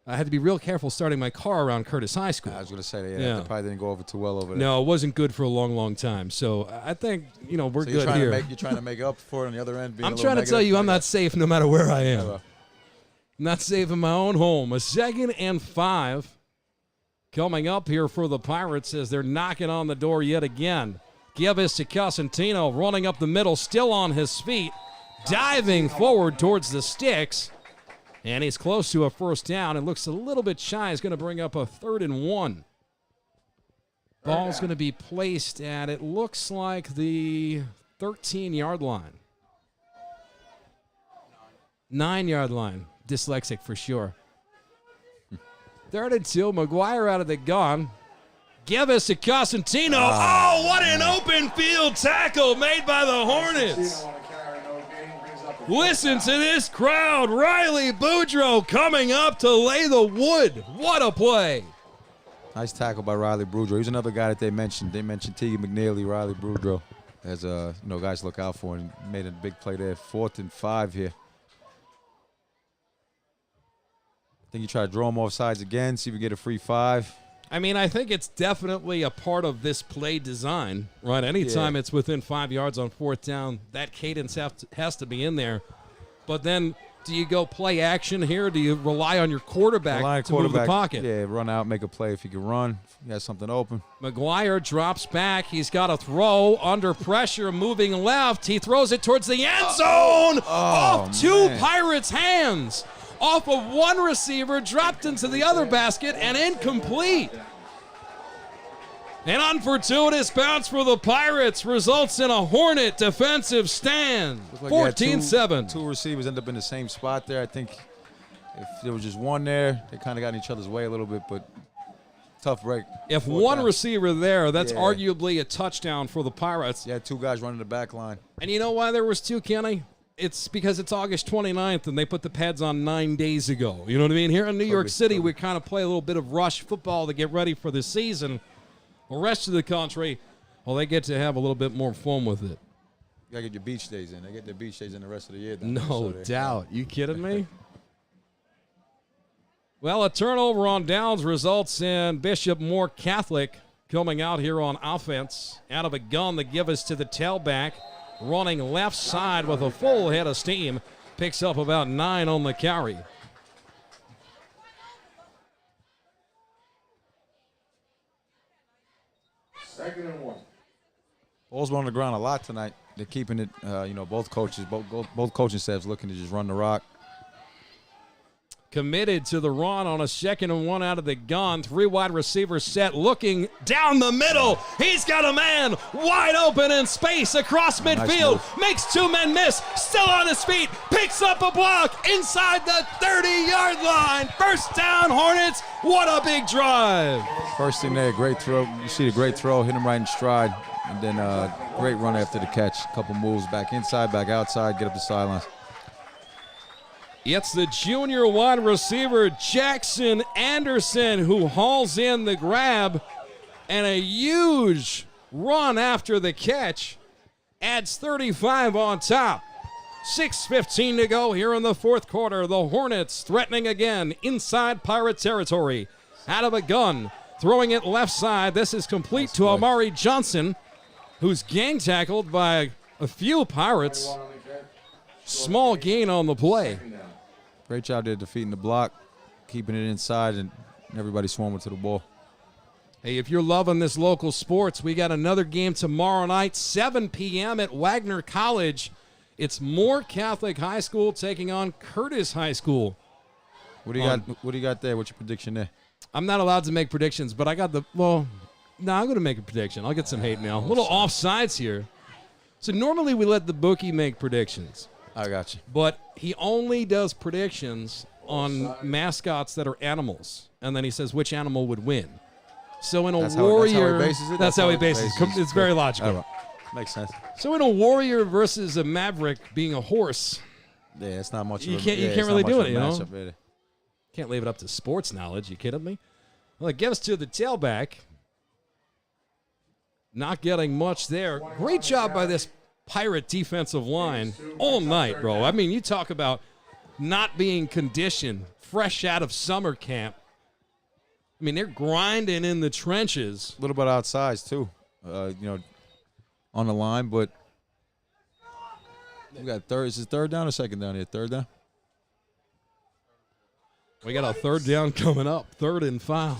I had to be real careful starting my car around Curtis High School. I was going to say that. Yeah, they probably didn't go over too well over there. No, it wasn't good for a long, long time. So I think, you know, we're good here. You're trying to make up for it on the other end. I'm trying to tell you I'm not safe no matter where I am. I'm not safe in my own home. A 2nd and 5 coming up here for the Pirates as they're knocking on the door yet again. Give is to Cosentino, running up the middle, still on his feet, diving forward towards the sticks. And he's close to a first down. It looks a little bit shy. He's going to bring up a 3rd and 1. Ball's going to be placed at, it looks like, the 13-yard line. 9-yard line. Dyslexic for sure. 3rd and 2. McGuire out of the gun. Give us to Cosentino. Oh, what an open field tackle made by the Hornets. Listen to this crowd. Riley Boudreaux coming up to lay the wood. What a play. Nice tackle by Riley Boudreaux. He's another guy that they mentioned. They mentioned Teague McNeely, Riley Boudreaux as guys to look out for, and made a big play there. 4th and 5 here. I think you try to draw him off sides again, see if we get a free 5. I mean, I think it's definitely a part of this play design, right? Anytime it's within 5 yards on 4th down, that cadence has to be in there. But then, do you go play action here? Do you rely on your quarterback to move the pocket? Yeah, run out, make a play if you can run. If you have something open. McGuire drops back. He's got a throw under pressure, moving left. He throws it towards the end zone. Off two Pirates' hands. Off of one receiver, dropped into the other basket, and incomplete. An unfortuitous bounce for the Pirates results in a Hornet defensive stand. 14-7. Two receivers end up in the same spot there. I think if there was just one there, they kind of got in each other's way a little bit, but tough break. If Fourth one down. receiver there, that's Yeah. arguably a touchdown for the Pirates. Yeah, 2 guys running the back line. And you know why there was 2, Kenny? It's because it's August 29th, and they put the pads on 9 days ago. You know what I mean? Here in New York City, we kind of play a little bit of rush football to get ready for the season. The rest of the country, well, they get to have a little bit more fun with it. You got to get your beach days in. They get their beach days in the rest of the year. No doubt. You kidding me? Well, a turnover on downs results in Bishop Moore Catholic coming out here on offense. Out of a gun, the give us to the tailback. Running left side with a full head of steam. Picks up about 9 on the carry. Second and 1. Ball's been on the ground a lot tonight. They're keeping it, both coaching staffs looking to just run the rock. Committed to the run on a 2nd and 1 out of the gun. 3 wide receivers set, looking down the middle. He's got a man wide open in space across midfield. Makes 2 men miss. Still on his feet. Picks up a block inside the 30-yard line. First down, Hornets. What a big drive. First thing there, great throw. You see the great throw, hit him right in stride. And then great run after the catch. A couple moves back inside, back outside, get up the sidelines. It's the junior wide receiver, Jackson Anderson, who hauls in the grab, and a huge run after the catch. Adds 35 on top. 6:15 to go here in the 4th quarter. The Hornets threatening again inside Pirate territory. Out of a gun, throwing it left side. This is complete to Amari Johnson, who's gang tackled by a few Pirates. Small gain on the play. Great job there defeating the block, keeping it inside, and everybody swarming to the ball. Hey, if you're loving this local sports, we got another game tomorrow night, 7 p.m. at Wagner College. It's Moore Catholic High School taking on Curtis High School. What do you got? What do you got there? What's your prediction there? I'm not allowed to make predictions, but I got I'm going to make a prediction. I'll get some hate mail. A little offsides here. So normally we let the bookie make predictions. I got you. But he only does predictions on mascots that are animals. And then he says which animal would win. So in a warrior. That's how he bases it? It's very logical. Makes sense. So in a warrior versus a maverick being a horse. Yeah, it's not much. You can't really do it, you know? Can't leave it up to sports knowledge. You kidding me? Well, it gives to the tailback. Not getting much there. Great job by this Pirate defensive line all night, bro. I mean, you talk about not being conditioned, fresh out of summer camp. I mean, they're grinding in the trenches. A little bit outside, too, on the line, but we got third. Is it third down or second down here? Third down? We got a 3rd down coming up, 3rd and 5.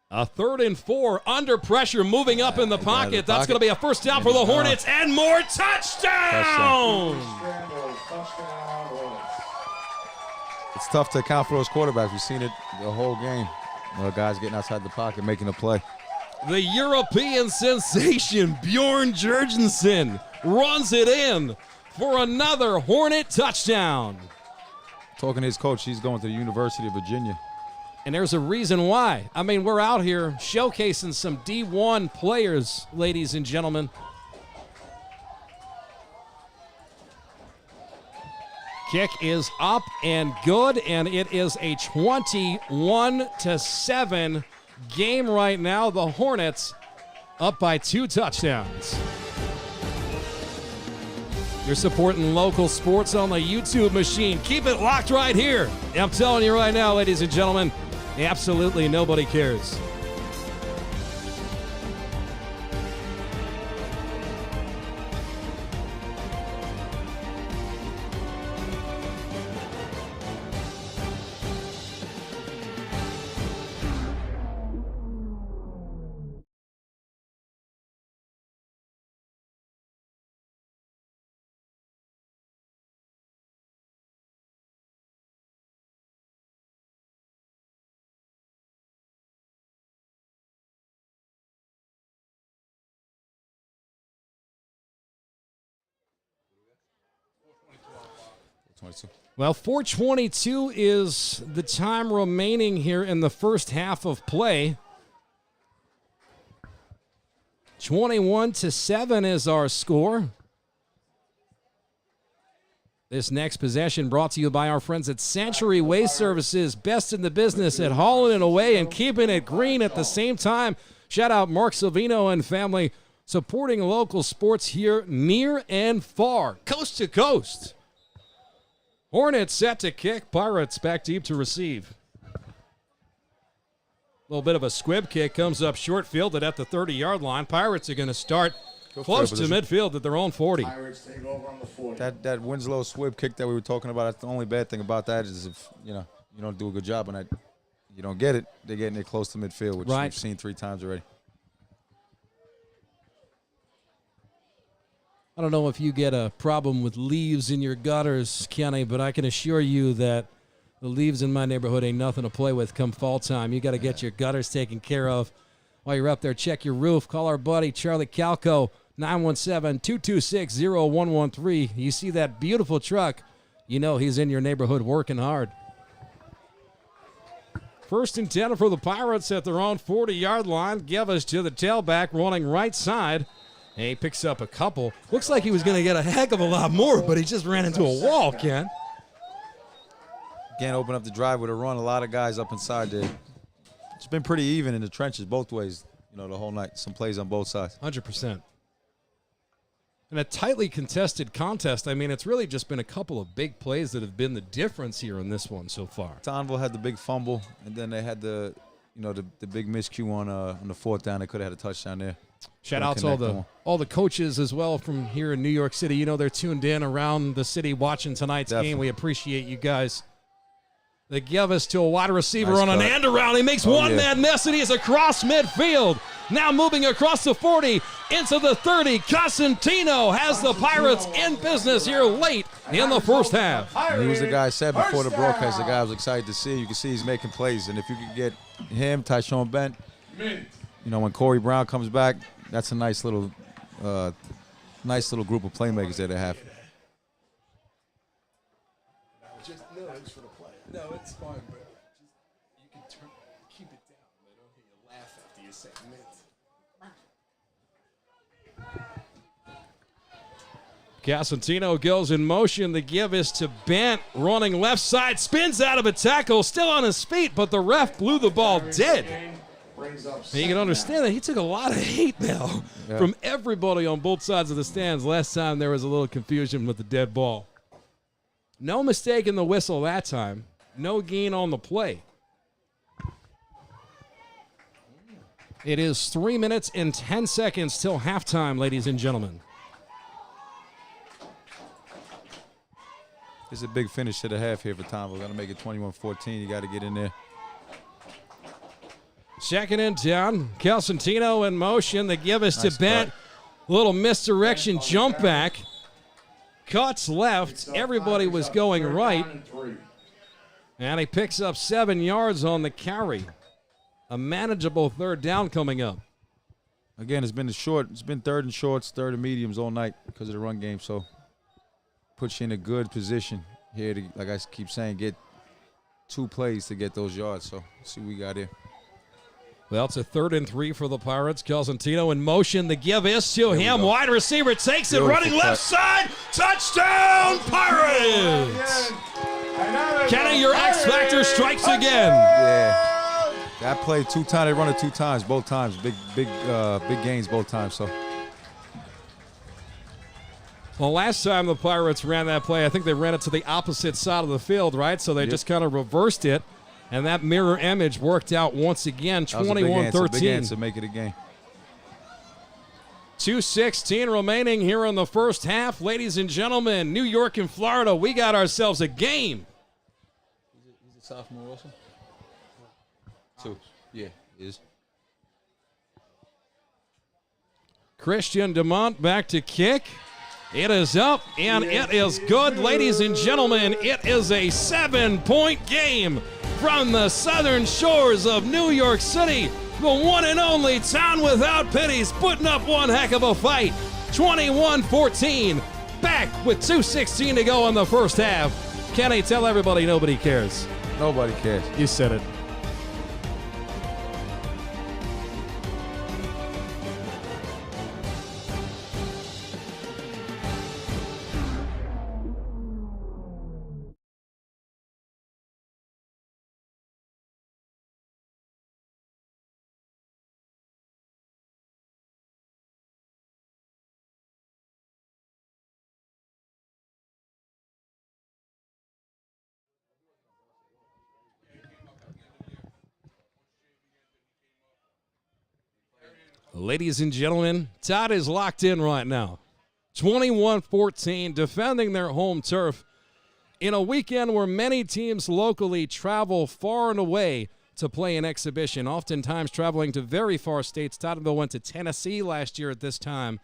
A 3rd and 4 under pressure, moving up in the pocket. That's going to be a first down for the Hornets, and more touchdown! It's tough to account for those quarterbacks. We've seen it the whole game. Guys getting outside the pocket, making a play. The European sensation, Bjorn Jurgensen, runs it in for another Hornet touchdown. Talking to his coach, he's going to the University of Virginia. And there's a reason why. I mean, we're out here showcasing some D1 players, ladies and gentlemen. Kick is up and good, and it is a 21-7 game right now. The Hornets up by 2 touchdowns. You're supporting local sports on the YouTube machine. Keep it locked right here. I'm telling you right now, ladies and gentlemen, absolutely nobody cares. 22. Well, 4:22 is the time remaining here in the first half of play. 21-7 is our score. This next possession brought to you by our friends at Century Waste Services, best in the business at hauling it away and keeping it green at the same time. Shout out Mark Silvino and family, supporting local sports here near and far, coast to coast. Hornets set to kick, Pirates back deep to receive. A little bit of a squib kick comes up short fielded at the 30-yard line. Pirates are going to start close to midfield at their own 40. Pirates take over on the 40. That Winslow squib kick that we were talking about, that's the only bad thing about that is if, you don't do a good job on that, you don't get it, they're getting it close to midfield, which we've seen 3 times already. I don't know if you get a problem with leaves in your gutters, Kenny, but I can assure you that the leaves in my neighborhood ain't nothing to play with come fall time. You got to get your gutters taken care of. While you're up there, check your roof. Call our buddy Charlie Calco, 917-226-0113. You see that beautiful truck, you know he's in your neighborhood working hard. 1st and 10 for the Pirates at their own 40-yard line. Give us to the tailback running right side. And he picks up a couple. Looks like he was going to get a heck of a lot more, but he just ran into a wall, Ken. Again, open up the drive with a run. A lot of guys up inside there. It's been pretty even in the trenches both ways, the whole night. Some plays on both sides. 100%. In a tightly contested contest, I mean, it's really just been a couple of big plays that have been the difference here in this one so far. Tottenville had the big fumble, and then they had the big miscue on the 4th down. They could have had a touchdown there. Shout out to all the coaches as well from here in New York City. They're tuned in around the city watching tonight's game. We appreciate you guys. They give us to a wide receiver on an end around. He makes one man miss, and he's across midfield. Now moving across the 40 into the 30. Cosentino has the Pirates in business here late in the first half. And he was the guy I said before the broadcast, the guy I was excited to see. You can see he's making plays. And if you could get him, Tyshawn Bent, when Corey Brown comes back, that's a nice little group of playmakers that they have. No, it's fine, but you can keep it down. They don't hear you laugh after you say mint. Cosentino goes in motion. The give is to Bent, running left side, spins out of a tackle, still on his feet, but the ref blew the ball dead. And you can understand that he took a lot of hate now from everybody on both sides of the stands. Last time there was a little confusion with the dead ball. No mistake in the whistle that time. No gain on the play. It is 3 minutes and 10 seconds till halftime, ladies and gentlemen. It's a big finish to the half here for Tom. We're going to make it 21-14. You got to get in there. 2nd and 10. Cosentino in motion. The give is to Bent. Little misdirection jump back. Cuts left. Everybody was going right. And he picks up 7 yards on the carry. A manageable 3rd down coming up. Again, it's been 3rd and shorts, 3rd and mediums all night because of the run game. So puts you in a good position here to, like I keep saying, get 2 plays to get those yards. So let's see what we got here. Well, it's a 3rd and 3 for the Pirates. Cosentino in motion. The give is to him. Wide receiver takes it, running left side. Touchdown, Pirates! Kenny, your X Factor strikes again. Yeah, that play 2 times. They run it 2 times, both times. Big gains both times. So. Well, last time the Pirates ran that play, I think they ran it to the opposite side of the field, right? So they just kind of reversed it. And that mirror image worked out once again, 21-13. Big answer, make it a game. 2:16 remaining here in the first half. Ladies and gentlemen, New York and Florida, we got ourselves a game. He's a sophomore also? 2. Yeah, he is. Christian DeMont back to kick. It is up, and it is good. Ladies and gentlemen, it is a 7-point game from the southern shores of New York City. The one and only town without pennies putting up one heck of a fight. 21-14, back with 2:16 to go in the first half. Kenny, tell everybody nobody cares. Nobody cares. You said it. Ladies and gentlemen, Todd is locked in right now. 21-14, defending their home turf in a weekend where many teams locally travel far and away to play an exhibition, oftentimes traveling to very far states. Tottenville went to Tennessee last year at this time.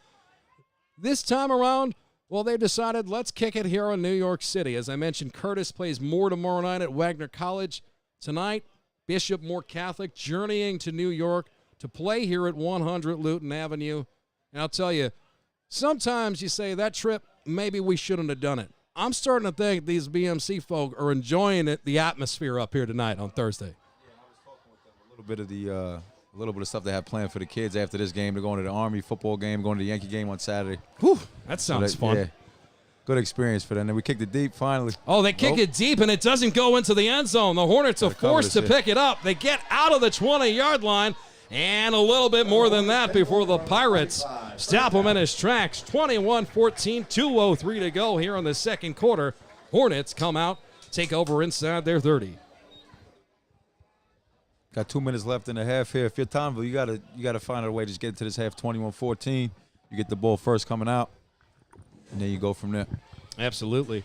This time around, well, they decided let's kick it here in New York City. As I mentioned, Curtis plays Moore tomorrow night at Wagner College. Tonight, Bishop Moore Catholic journeying to New York to play here at 100 Luton Avenue. And I'll tell you, sometimes you say that trip, maybe we shouldn't have done it. I'm starting to think these BMC folk are enjoying it, the atmosphere up here tonight on Thursday. Yeah, I was talking with them a little bit of stuff they have planned for the kids after this game. They're going to the Army football game, going to the Yankee game on Saturday. Whew, that sounds fun. Yeah, good experience for them. And we kicked it deep finally. Oh, they kick it deep, and it doesn't go into the end zone. The Hornets are forced to pick it up. They get out of the 20-yard line. And a little bit more than that before the Pirates stop him in his tracks. 21-14, 2:03 to go here in the second quarter. Hornets come out, take over inside their 30. Got 2 minutes left in the half here. If you're Tottenville, you gotta find a way to just get into this half 21-14. You get the ball first coming out, and then you go from there. Absolutely.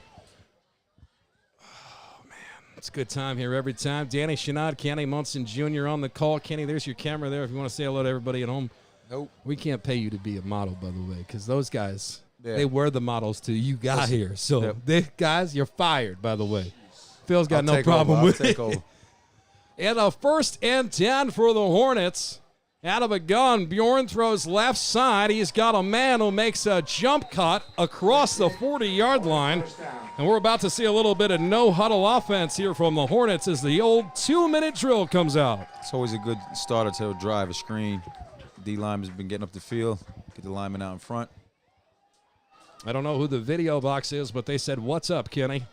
It's a good time here every time. Danny Shenad, Kenny Munson Jr. on the call. Kenny, there's your camera there if you want to say hello to everybody at home. Nope. We can't pay you to be a model, by the way, because those guys, they were the models till you got here. So, guys, you're fired, by the way. Phil's got no problem with it. And a 1st and 10 for the Hornets. Out of a gun, Bjorn throws left side. He's got a man who makes a jump cut across the 40-yard line. And we're about to see a little bit of no-huddle offense here from the Hornets as the old 2-minute drill comes out. It's always a good starter to drive a screen. D-lineman's been getting up the field, get the lineman out in front. I don't know who the video box is, but they said, "What's up, Kenny?"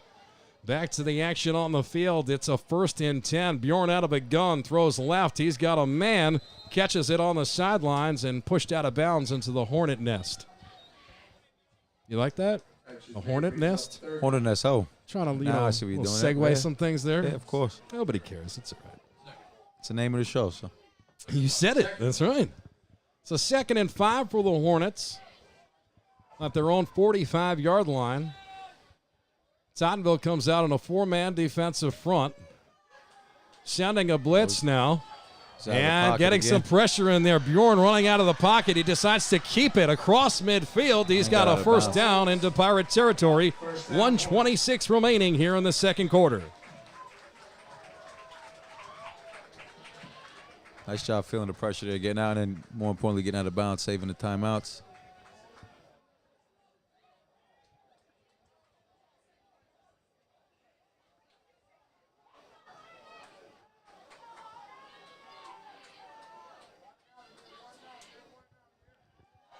Back to the action on the field. It's a 1st and 10. Bjorn out of a gun, throws left. He's got a man, catches it on the sidelines, and pushed out of bounds into the Hornet nest. You like that? A Hornet nest? Hornet nest, oh. Trying to, I see what you're doing. segue some things there. Yeah, of course. Nobody cares. It's all right. It's the name of the show, so. You said it. That's right. It's a 2nd and 5 for the Hornets at their own 45-yard line. Tottenville comes out on a 4-man defensive front. Sending a blitz now. And getting some pressure in there. Bjorn running out of the pocket. He decides to keep it across midfield. He's got a first down into Pirate territory. 1:26 remaining here in the second quarter. Nice job feeling the pressure there, getting out, and more importantly, getting out of bounds, saving the timeouts.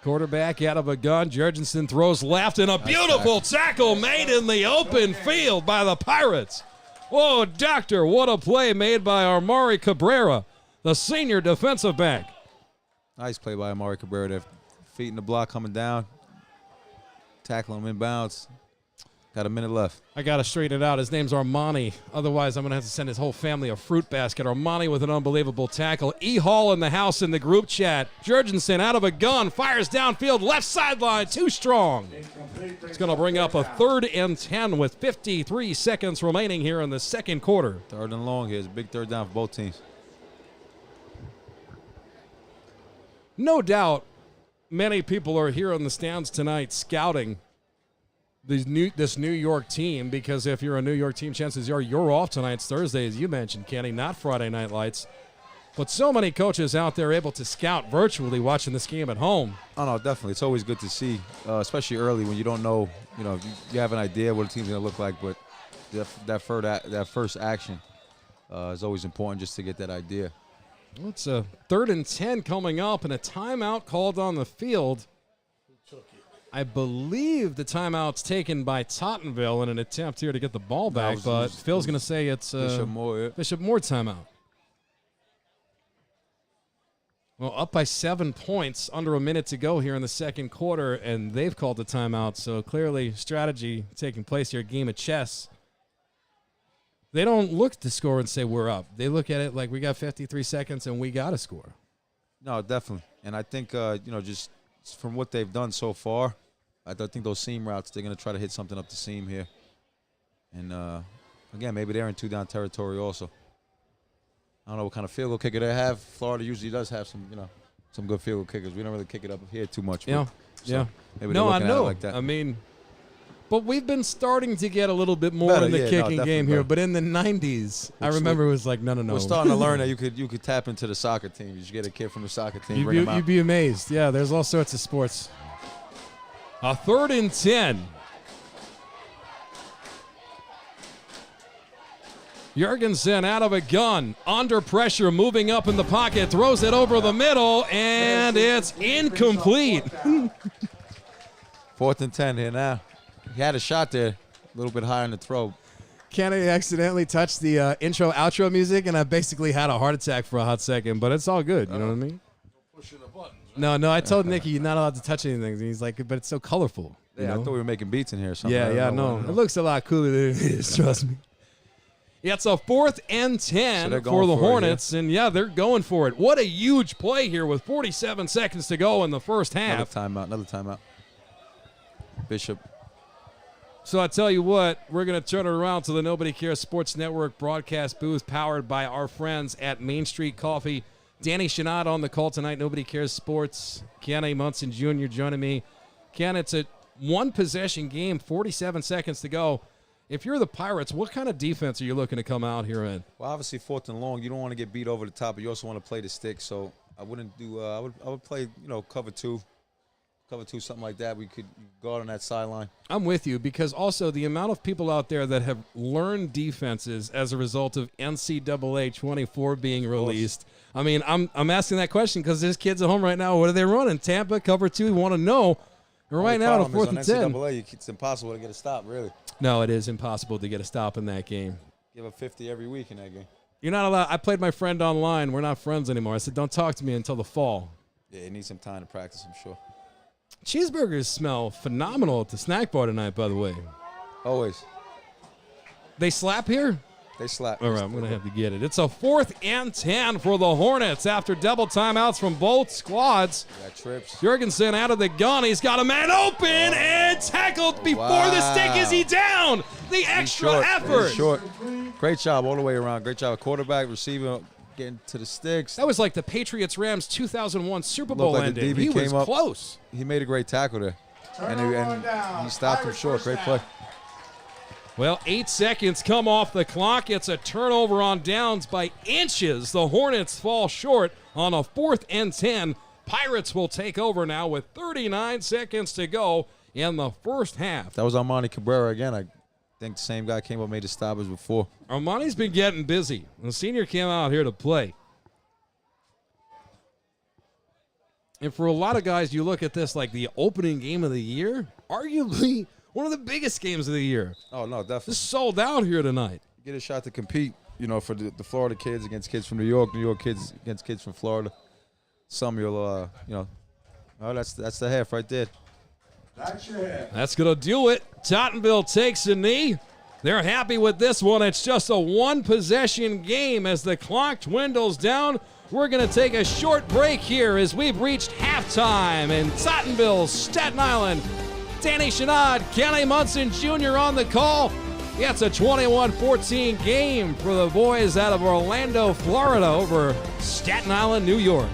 Quarterback out of a gun. Jurgensen throws left, and a beautiful tackle made in the open field by the Pirates. Whoa, doctor, what a play made by Amari Cabrera, the senior defensive back. Nice play by Amari Cabrera there. Feet in the block coming down. Tackling him inbounds. Got a minute left. I got to straighten it out. His name's Armani. Otherwise, I'm going to have to send his whole family a fruit basket. Armani with an unbelievable tackle. E. Hall in the house in the group chat. Jurgensen out of a gun. Fires downfield. Left sideline. Too strong. It's going to bring up a 3rd and 10 with 53 seconds remaining here in the second quarter. 3rd and long here. It's a big 3rd down for both teams. No doubt many people are here in the stands tonight scouting this New York team, because if you're a New York team, chances are you're off tonight. It's Thursday, as you mentioned, Kenny, not Friday Night Lights. But so many coaches out there able to scout virtually watching this game at home. Oh, no, definitely. It's always good to see, especially early when you don't know, you have an idea what a team's going to look like, but that first action is always important just to get that idea. Well, it's a 3rd and 10 coming up, and a timeout called on the field. I believe the timeout's taken by Tottenville in an attempt here to get the ball back, but Phil's going to say it's Bishop Moore timeout. Well, up by 7 points, under a minute to go here in the second quarter, and they've called the timeout, so clearly strategy taking place here, a game of chess. They don't look at the score and say we're up. They look at it like we got 53 seconds and we got to score. No, definitely. And I think, just from what they've done so far, I think those seam routes, they're going to try to hit something up the seam here. And, again, maybe they're in 2-down territory also. I don't know what kind of field goal kicker they have. Florida usually does have some good field goal kickers. We don't really kick it up here too much. Yeah, yeah. Maybe No, I know. Like that. I mean, but we've been starting to get a little bit more in the kicking game here. But in the 90s, I remember it was like, no. We're starting to learn that you could tap into the soccer team. You should get a kid from the soccer team. You'd be amazed. Yeah, there's all sorts of sports. A 3rd and 10. Jorgensen out of a gun, under pressure, moving up in the pocket, throws it over the middle, and it's incomplete. 4th and 10 here now. He had a shot there, a little bit higher in the throw. Kenny accidentally touched the intro-outro music, and I basically had a heart attack for a hot second, but it's all good. You know what I mean? Pushing the buttons. Right? No, I told Nicky you're not allowed to touch anything. And he's like, but it's so colorful. Yeah, I thought we were making beats in here or something. Yeah, no. It looks a lot cooler than it is, trust me. Yeah, it's a 4th and 10 for the Hornets, and they're going for it. What a huge play here with 47 seconds to go in the first half. Another timeout. Bishop. So I tell you what, we're going to turn it around to the Nobody Cares Sports Network broadcast booth powered by our friends at Main Street Coffee. Danny Shenad on the call tonight, Nobody Cares Sports. Keanu Munson Jr. joining me. Ken, it's a one-possession game, 47 seconds to go. If you're the Pirates, what kind of defense are you looking to come out here in? Well, obviously 4th and long. You don't want to get beat over the top, but you also want to play the stick. So I wouldn't do. I would play cover two, something like that. We could guard on that sideline. I'm with you because also the amount of people out there that have learned defenses as a result of NCAA 24 being released. I mean, I'm asking that question because there's kids at home right now. What are they running? Tampa cover 2. You want to know. And right now, at 4th and 10. NCAA, it's impossible to get a stop, really. No, it is impossible to get a stop in that game. Give up 50 every week in that game. You're not allowed. I played my friend online. We're not friends anymore. I said, don't talk to me until the fall. Yeah, it needs some time to practice, I'm sure. Cheeseburgers smell phenomenal at the snack bar tonight, by the way. Always. They slap here? They slap. All right, I'm going to have to get it. It's a 4th and 10 for the Hornets after double timeouts from both squads. Got trips. Jorgensen out of the gun. He's got a man open and tackled before the stick. Is he down? The extra effort. He's short. Great job all the way around. Great job. Quarterback, receiver, getting to the sticks. That was like the Patriots-Rams 2001 Super Bowl like ending. He was close. He made a great tackle there. And he stopped him short. Great play. Well, 8 seconds come off the clock. It's a turnover on downs by inches. The Hornets fall short on a 4th and 10. Pirates will take over now with 39 seconds to go in the first half. That was Armani Cabrera again. I think the same guy came up, made the stop as before. Armani's been getting busy. The senior came out here to play. And for a lot of guys, you look at this like the opening game of the year, arguably one of the biggest games of the year. Oh, no, definitely. This sold out here tonight. Get a shot to compete, for the Florida kids against kids from New York kids against kids from Florida. Some you'll, that's the half right there. That's your half. That's going to do it. Tottenville takes a knee. They're happy with this one. It's just a one-possession game as the clock dwindles down. We're going to take a short break here as we've reached halftime in Tottenville, Staten Island. Danny Shenad, Kenny Munson Jr. on the call. Yeah, it's a 21-14 game for the boys out of Orlando, Florida over Staten Island, New York.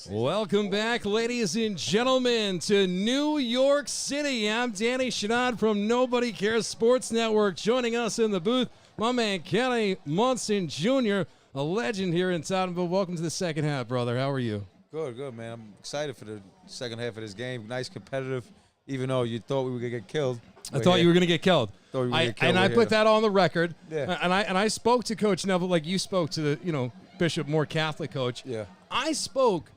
Welcome back, ladies and gentlemen, to New York City. I'm Danny Shanad from Nobody Cares Sports Network. Joining us in the booth, my man Kenny Munson Jr., a legend here in Tottenville. Welcome to the second half, brother. How are you? Good, man. I'm excited for the second half of this game. Nice, competitive, even though you thought we were going to get killed. I thought you were going to get killed. I put that on the record. Yeah. And I spoke to Coach Neville like you spoke to the, Bishop, more Catholic coach. Yeah. I spoke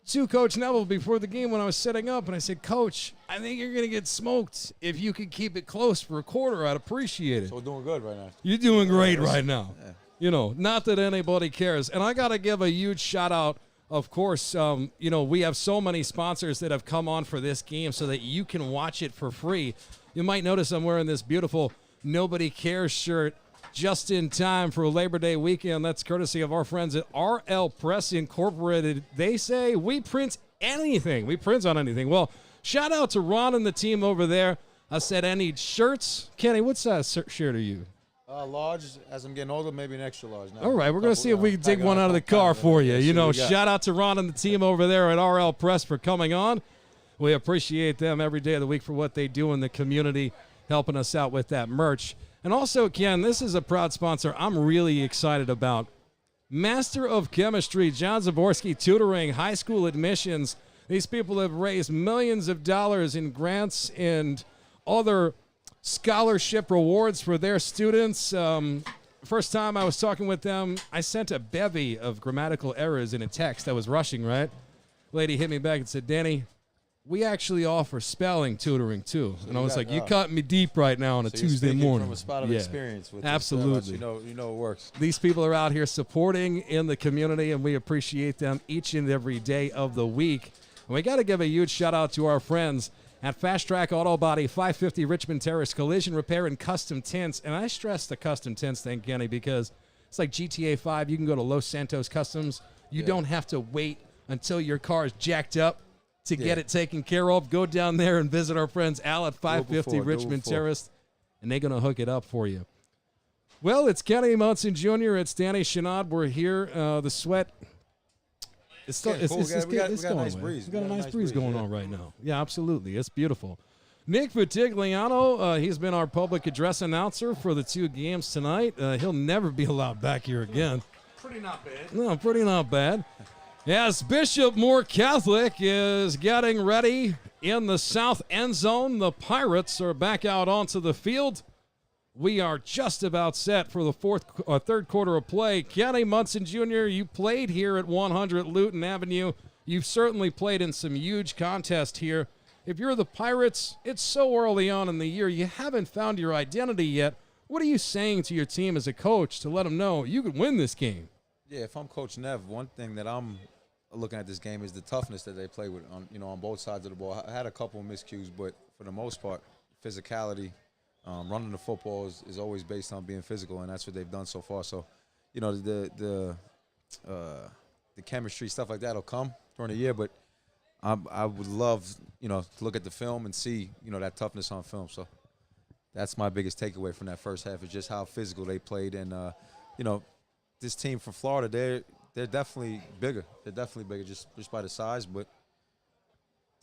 to Coach Neville before the game when I was setting up, and I said, Coach, I think you're going to get smoked. If you could keep it close for a quarter, I'd appreciate it. So we're doing good right now. You're doing great right now. Yeah. Not that anybody cares. And I got to give a huge shout out. Of course, we have so many sponsors that have come on for this game so that you can watch it for free. You might notice I'm wearing this beautiful Nobody Cares shirt just in time for Labor Day weekend. That's courtesy of our friends at RL Press Incorporated. They say we print anything. We print on anything. Well, shout out to Ron and the team over there. I said I need shirts. Kenny, what size shirt are you? Large. As I'm getting older, maybe an extra large now. All right, we're going to see if we can dig one out of the car for you. Shout out to Ron and the team over there at RL Press for coming on. We appreciate them every day of the week for what they do in the community, helping us out with that merch. And also, Ken, this is a proud sponsor I'm really excited about. Master of Chemistry, John Zaborski Tutoring, high school admissions. These people have raised millions of dollars in grants and other scholarship rewards for their students. First time I was talking with them, I sent a bevy of grammatical errors in a text. I was rushing, right? Lady hit me back and said, Danny, we actually offer spelling tutoring too. And I was like, you caught me deep right now on a Tuesday morning. From a spot of experience with absolutely. You know it works. These people are out here supporting in the community, and we appreciate them each and every day of the week. And we got to give a huge shout out to our friends at Fast Track Auto Body, 550 Richmond Terrace, Collision Repair and Custom Tints. And I stress the custom tints thing, Kenny, because it's like GTA 5. You can go to Los Santos Customs. You don't have to wait until your car is jacked up to get it taken care of. Go down there and visit our friends Al at 550 Richmond Terrace, and they're going to hook it up for you. Well, it's Kenny Munson Jr. It's Danny Shanad. We're here. The sweat. It's still, cool. We got a nice breeze. We got a nice breeze going on right now. Yeah, absolutely. It's beautiful. Nick Vitigliano, he's been our public address announcer for the two games tonight. He'll never be allowed back here again. Pretty not bad. No, pretty not bad. Yes, Bishop Moore Catholic is getting ready in the south end zone. The Pirates are back out onto the field. We are just about set for the third quarter of play. Kenny Munson Jr., you played here at 100 Luton Avenue. You've certainly played in some huge contests here. If you're the Pirates, it's so early on in the year. You haven't found your identity yet. What are you saying to your team as a coach to let them know you can win this game? Yeah, if I'm Coach Nev, one thing that I'm looking at this game is the toughness that they play with on both sides of the ball. I had a couple of miscues, but for the most part, physicality, running the football is always based on being physical, and that's what they've done so far. So, the chemistry, stuff like that will come during the year, but I would love, to look at the film and see, that toughness on film. So that's my biggest takeaway from that first half is just how physical they played. And, this team from Florida, they're definitely bigger. They're definitely bigger just by the size, but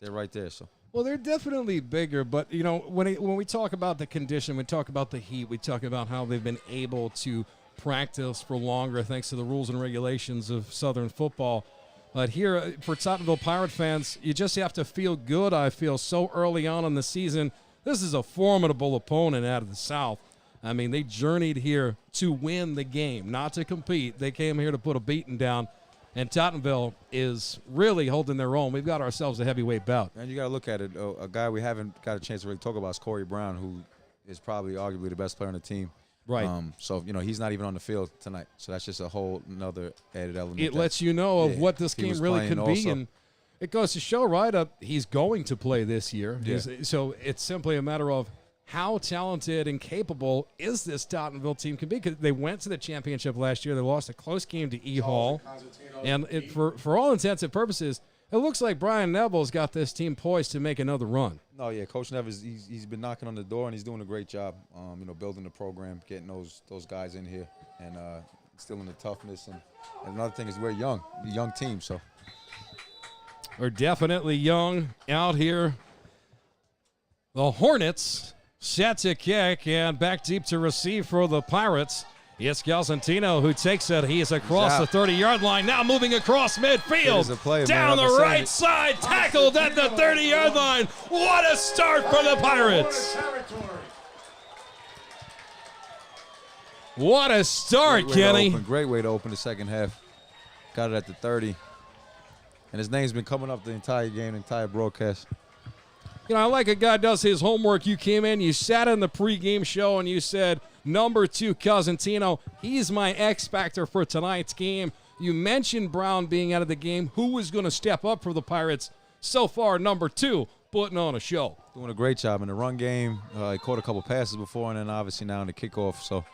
they're right there. So. Well, they're definitely bigger, but, when we talk about the condition, we talk about the heat, we talk about how they've been able to practice for longer thanks to the rules and regulations of Southern football. But here, for Tottenville Pirate fans, you just have to feel good, I feel, so early on in the season. This is a formidable opponent out of the South. I mean, they journeyed here to win the game, not to compete. They came here to put a beating down, and Tottenville is really holding their own. We've got ourselves a heavyweight bout. And you got to look at it. A guy we haven't got a chance to really talk about is Corey Brown, who is probably arguably the best player on the team. Right. So, he's not even on the field tonight. So that's just a whole another added element. It lets you know of what this game really could be. And it goes to show, right, he's going to play this year. Yeah. So it's simply a matter of how talented and capable is this Tottenville team can be. Because they went to the championship last year. They lost a close game to E. Hall. And for all intents and purposes, it looks like Brian Neville's got this team poised to make another run. No, yeah, Coach Neville, he's been knocking on the door, and he's doing a great job, building the program, getting those guys in here, and instilling the toughness. And another thing is we're a young team, so. are definitely young out here. The Hornets set to kick and back deep to receive for the Pirates. It's Galzantino who takes it. He is across the 30-yard line, now moving across midfield. Down the right side, tackled at the 30-yard line. What a start for the Pirates. What a start, Kenny. Great way to open the second half. Got it at the 30. And his name's been coming up the entire game, the entire broadcast. You know, I like a guy does his homework. You came in, you sat in the pregame show, and you said, number 2, Galzantino, he's my X factor for tonight's game. You mentioned Brown being out of the game. Who was going to step up for the Pirates? So far, number 2, putting on a show. Doing a great job in the run game. He caught a couple passes before, and then obviously now in the kickoff. So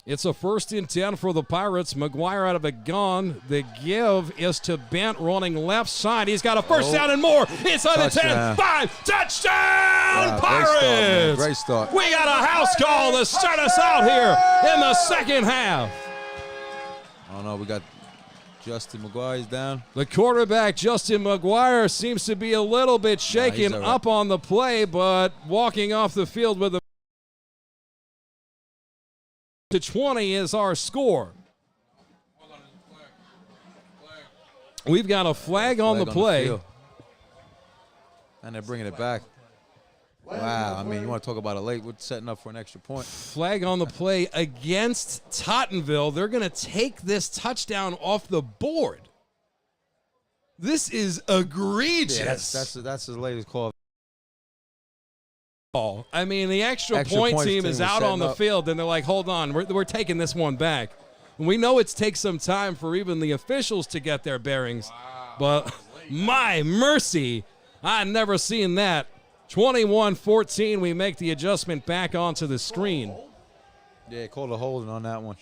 it's a 1st and 10 for the Pirates. McGuire out of a gun. The give is to Bent running left side. He's got a first down and more. Inside the 10, 5, touchdown, Pirates! Great start. We got a house call to start us out here in the second half. I don't know, we got Justin McGuire's down. The quarterback, Justin McGuire, seems to be a little bit shaken up on the play, but walking off the field with a to 20 is our score. We've got a flag on the play. And they're bringing it back. Wow, I mean, you want to talk about a late, we're setting up for an extra point. Flag on the play against Tottenville. They're going to take this touchdown off the board. This is egregious. Yeah, that's the latest call. I mean, the extra point team is out on the field, and they're like, hold on, we're taking this one back. And we know it takes some time for even the officials to get their bearings, but my mercy, I've never seen that. 21-14, we make the adjustment back onto the screen. Yeah, called a holding on that one.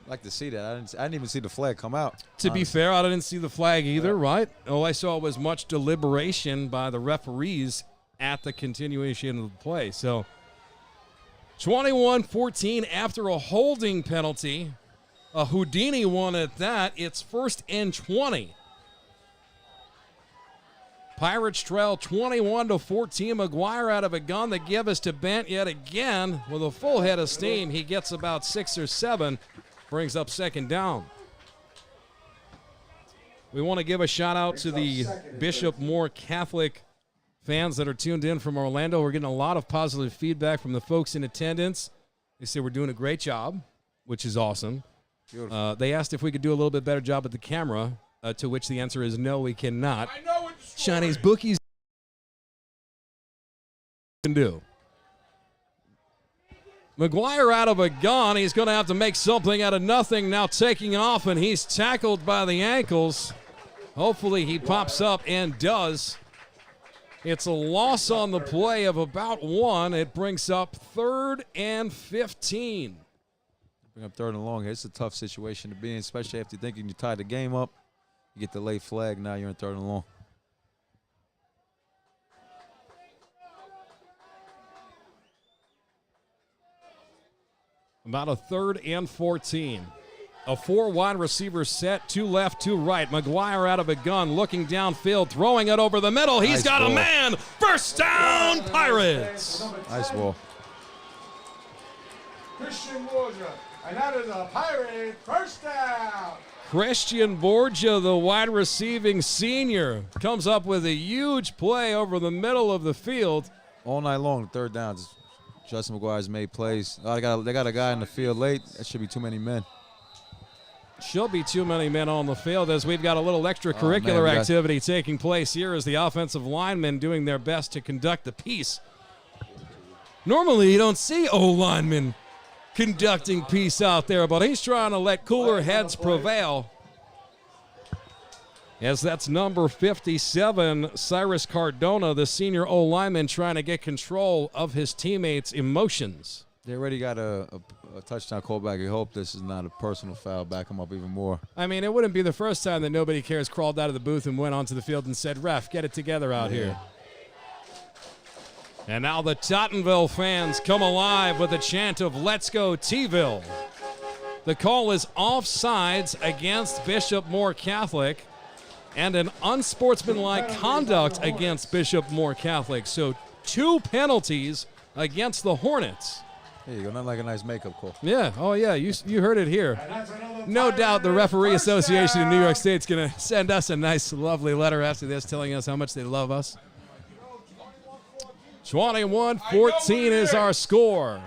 I'd like to see that. I didn't even see the flag come out. To be fair, I didn't see the flag either, right? All I saw was much deliberation by the referees at the continuation of the play. So 21-14 after a holding penalty. A Houdini one at that. It's 1st and 20. Pirates trail 21-14. McGuire out of a gun. The give is to Bent yet again. With a full head of steam, he gets about 6 or 7. Brings up 2nd down. We want to give a shout out to the Bishop Moore Catholic fans that are tuned in from Orlando. We're getting a lot of positive feedback from the folks in attendance. They say we're doing a great job, which is awesome. They asked if we could do a little bit better job at the camera, to which the answer is no, we cannot. I know what Chinese bookies can do. McGuire out of a gun. He's going to have to make something out of nothing. Now taking off, and he's tackled by the ankles. Hopefully he pops up and does. It's a loss on the play of about 1. It brings up 3rd and 15. Bring up 3rd and long here. It's a tough situation to be in, especially after thinking you tied the game up. You get the late flag. Now you're in 3rd and long. About a 3rd and 14. A 4 wide receiver set, 2 left, 2 right. McGuire out of a gun, looking downfield, throwing it over the middle. He's got a man. 1st down, Pirates. Nice ball. Christian Borgia, and that is a Pirate 1st down. Christian Borgia, the wide receiving senior, comes up with a huge play over the middle of the field. All night long, 3rd downs. Justin McGuire's made plays. They got a guy in the field late. That should be too many men. Should be too many men on the field as we've got a little extracurricular activity taking place here as the offensive linemen doing their best to conduct the piece. Normally you don't see O-linemen conducting peace out there, but he's trying to let cooler heads prevail. As that's number 57, Cyrus Cardona, the senior O-lineman, trying to get control of his teammates' emotions. They already got a touchdown callback. You hope this is not a personal foul. Back him up even more. I mean, it wouldn't be the first time that Nobody Cares crawled out of the booth and went onto the field and said, ref, get it together out here. And now the Tottenville fans come alive with a chant of Let's Go T-ville. The call is offsides against Bishop Moore Catholic and an unsportsmanlike conduct against Bishop Moore Catholic. So 2 penalties against the Hornets. There you go. Nothing like a nice makeup call. Yeah. Oh, yeah. You heard it here. No doubt the Referee Association in New York State is going to send us a nice, lovely letter after this telling us how much they love us. 21-14 is our score.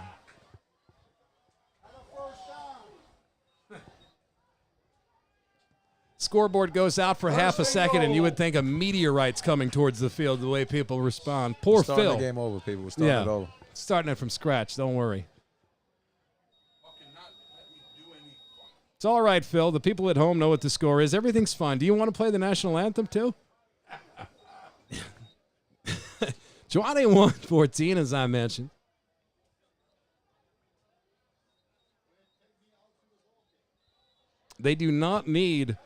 Scoreboard goes out for half a second, and you would think a meteorite's coming towards the field the way people respond. Poor Starting Phil. the game over, people. We're starting it over. Starting it from scratch. Don't worry. It's all right, Phil. The people at home know what the score is. Everything's fine. Do you want to play the national anthem, too? 21-14, as I mentioned. They do not need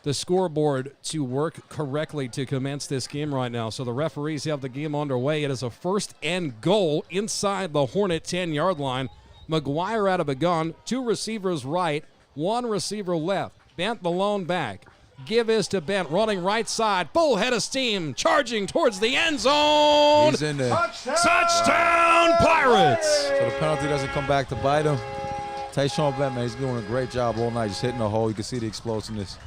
the scoreboard to work correctly to commence this game right now. So the referees have the game underway. It is a 1st and goal inside the Hornet 10-yard line. McGuire out of a gun. 2 receivers right, 1 receiver left. Bent the lone back. Give is to Bent, running right side. Full head of steam, charging towards the end zone. He's in there. Touchdown, Pirates! So the penalty doesn't come back to bite him. Tayshaun Bent, man, he's doing a great job all night, just hitting the hole. You can see the explosiveness.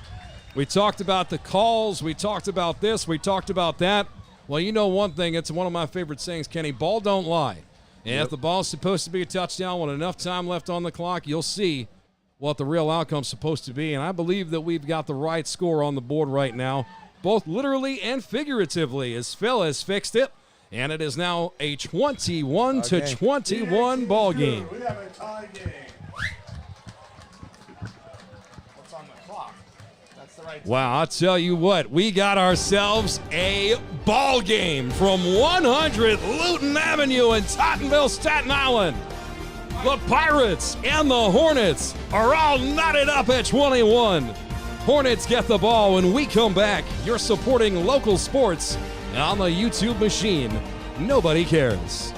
We talked about the calls. We talked about this. We talked about that. Well, you know one thing. It's one of my favorite sayings, Kenny. Ball don't lie. And if the ball's supposed to be a touchdown with enough time left on the clock, you'll see what the real outcome's supposed to be. And I believe that we've got the right score on the board right now, both literally and figuratively, as Phil has fixed it. And it is now a 21-21 ball game. We have a tie game. What's on the clock? That's the right time. Wow, I'll tell you what, we got ourselves a ball game from 100 Luton Avenue in Tottenville, Staten Island. The Pirates and the Hornets are all knotted up at 21. Hornets get the ball when we come back. You're supporting local sports on the YouTube machine. Nobody cares.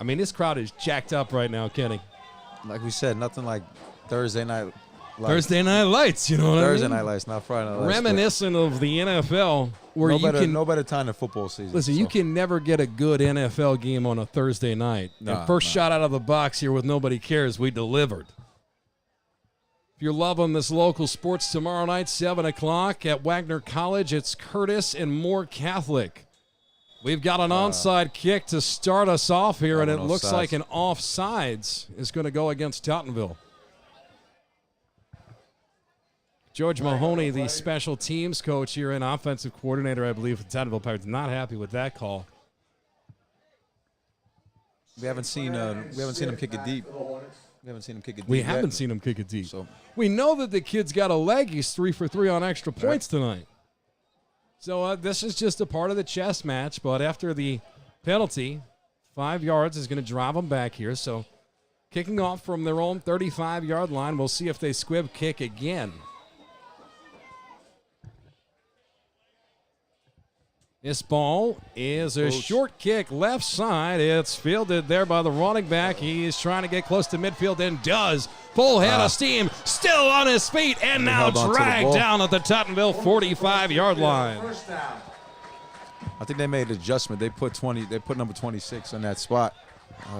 I mean, this crowd is jacked up right now, Kenny. Like we said, nothing like Thursday night lights. Thursday night lights, you know what I mean? Thursday night lights, not Friday night lights. Reminiscent of the NFL, where No better time than football season. Listen, you can never get a good NFL game on a Thursday night. And first shot out of the box here with Nobody Cares, we delivered. If you're loving this local sports tomorrow night, 7 o'clock at Wagner College, it's Curtis and Moore Catholic. We've got an onside kick to start us off here, and it looks like an offsides is going to go against Tottenville. George Mahoney, the special teams coach here and offensive coordinator, I believe, for the Tottenville Pirates, not happy with that call. We haven't seen him kick it deep. We haven't seen him kick it deep. We haven't seen him kick it deep. So we know that the kid's got a leg. He's 3 for 3 on extra points tonight. So this is just a part of the chess match, but after the penalty, 5 yards is going to drive them back here. So kicking off from their own 35-yard line, we'll see if they squib kick again. This ball is a short kick left side. It's fielded there by the running back. He's trying to get close to midfield and does. Full head of steam, still on his feet, and now dragged down at the Tottenville 45-yard line. I think they made an adjustment. They put number 26 on that spot.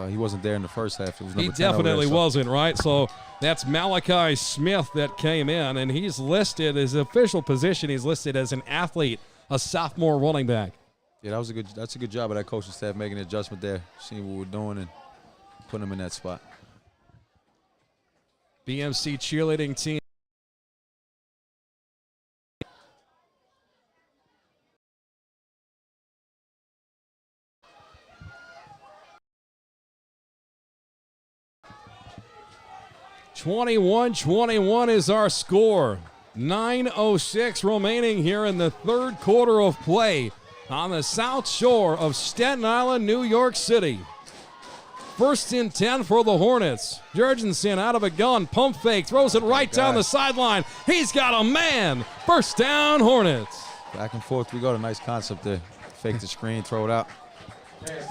He wasn't there in the first half. It was number 10 definitely over there, wasn't, right? So that's Malachi Smith that came in, and he's listed, his official position, he's listed as an athlete, a sophomore running back. Yeah, that's a good job of that coaching staff making an adjustment there, seeing what we're doing and putting him in that spot. BMC cheerleading team. "21-21 is our score. 9:06 remaining here in the third quarter of play on the south shore of Staten Island, New York City. First and 10 for the Hornets. Jurgensen out of a gun, pump fake, throws it right down the sideline. He's got a man. First down, Hornets. Back and forth we go. A nice concept there. Fake the screen, throw it out.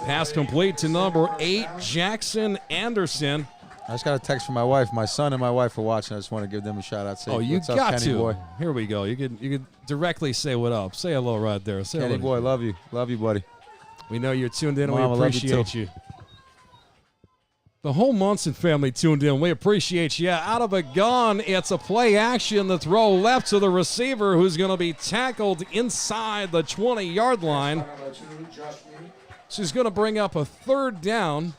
Pass complete to number 8, Jackson Anderson. I just got a text from my wife. My son and my wife are watching. I just want to give them a shout out. Say, Oh, you what's up, got Kenny to. Boy? Here we go. You could directly say what up. Say hello right there. Say Kenny hello. Boy, love you. Love you, buddy. We know you're tuned in, and Mama, we love you appreciate too. you. The whole Munson family tuned in. We appreciate you. Out of a gun, it's a play action. The throw left to the receiver, who's going to be tackled inside the 20-yard line. She's going to bring up a third down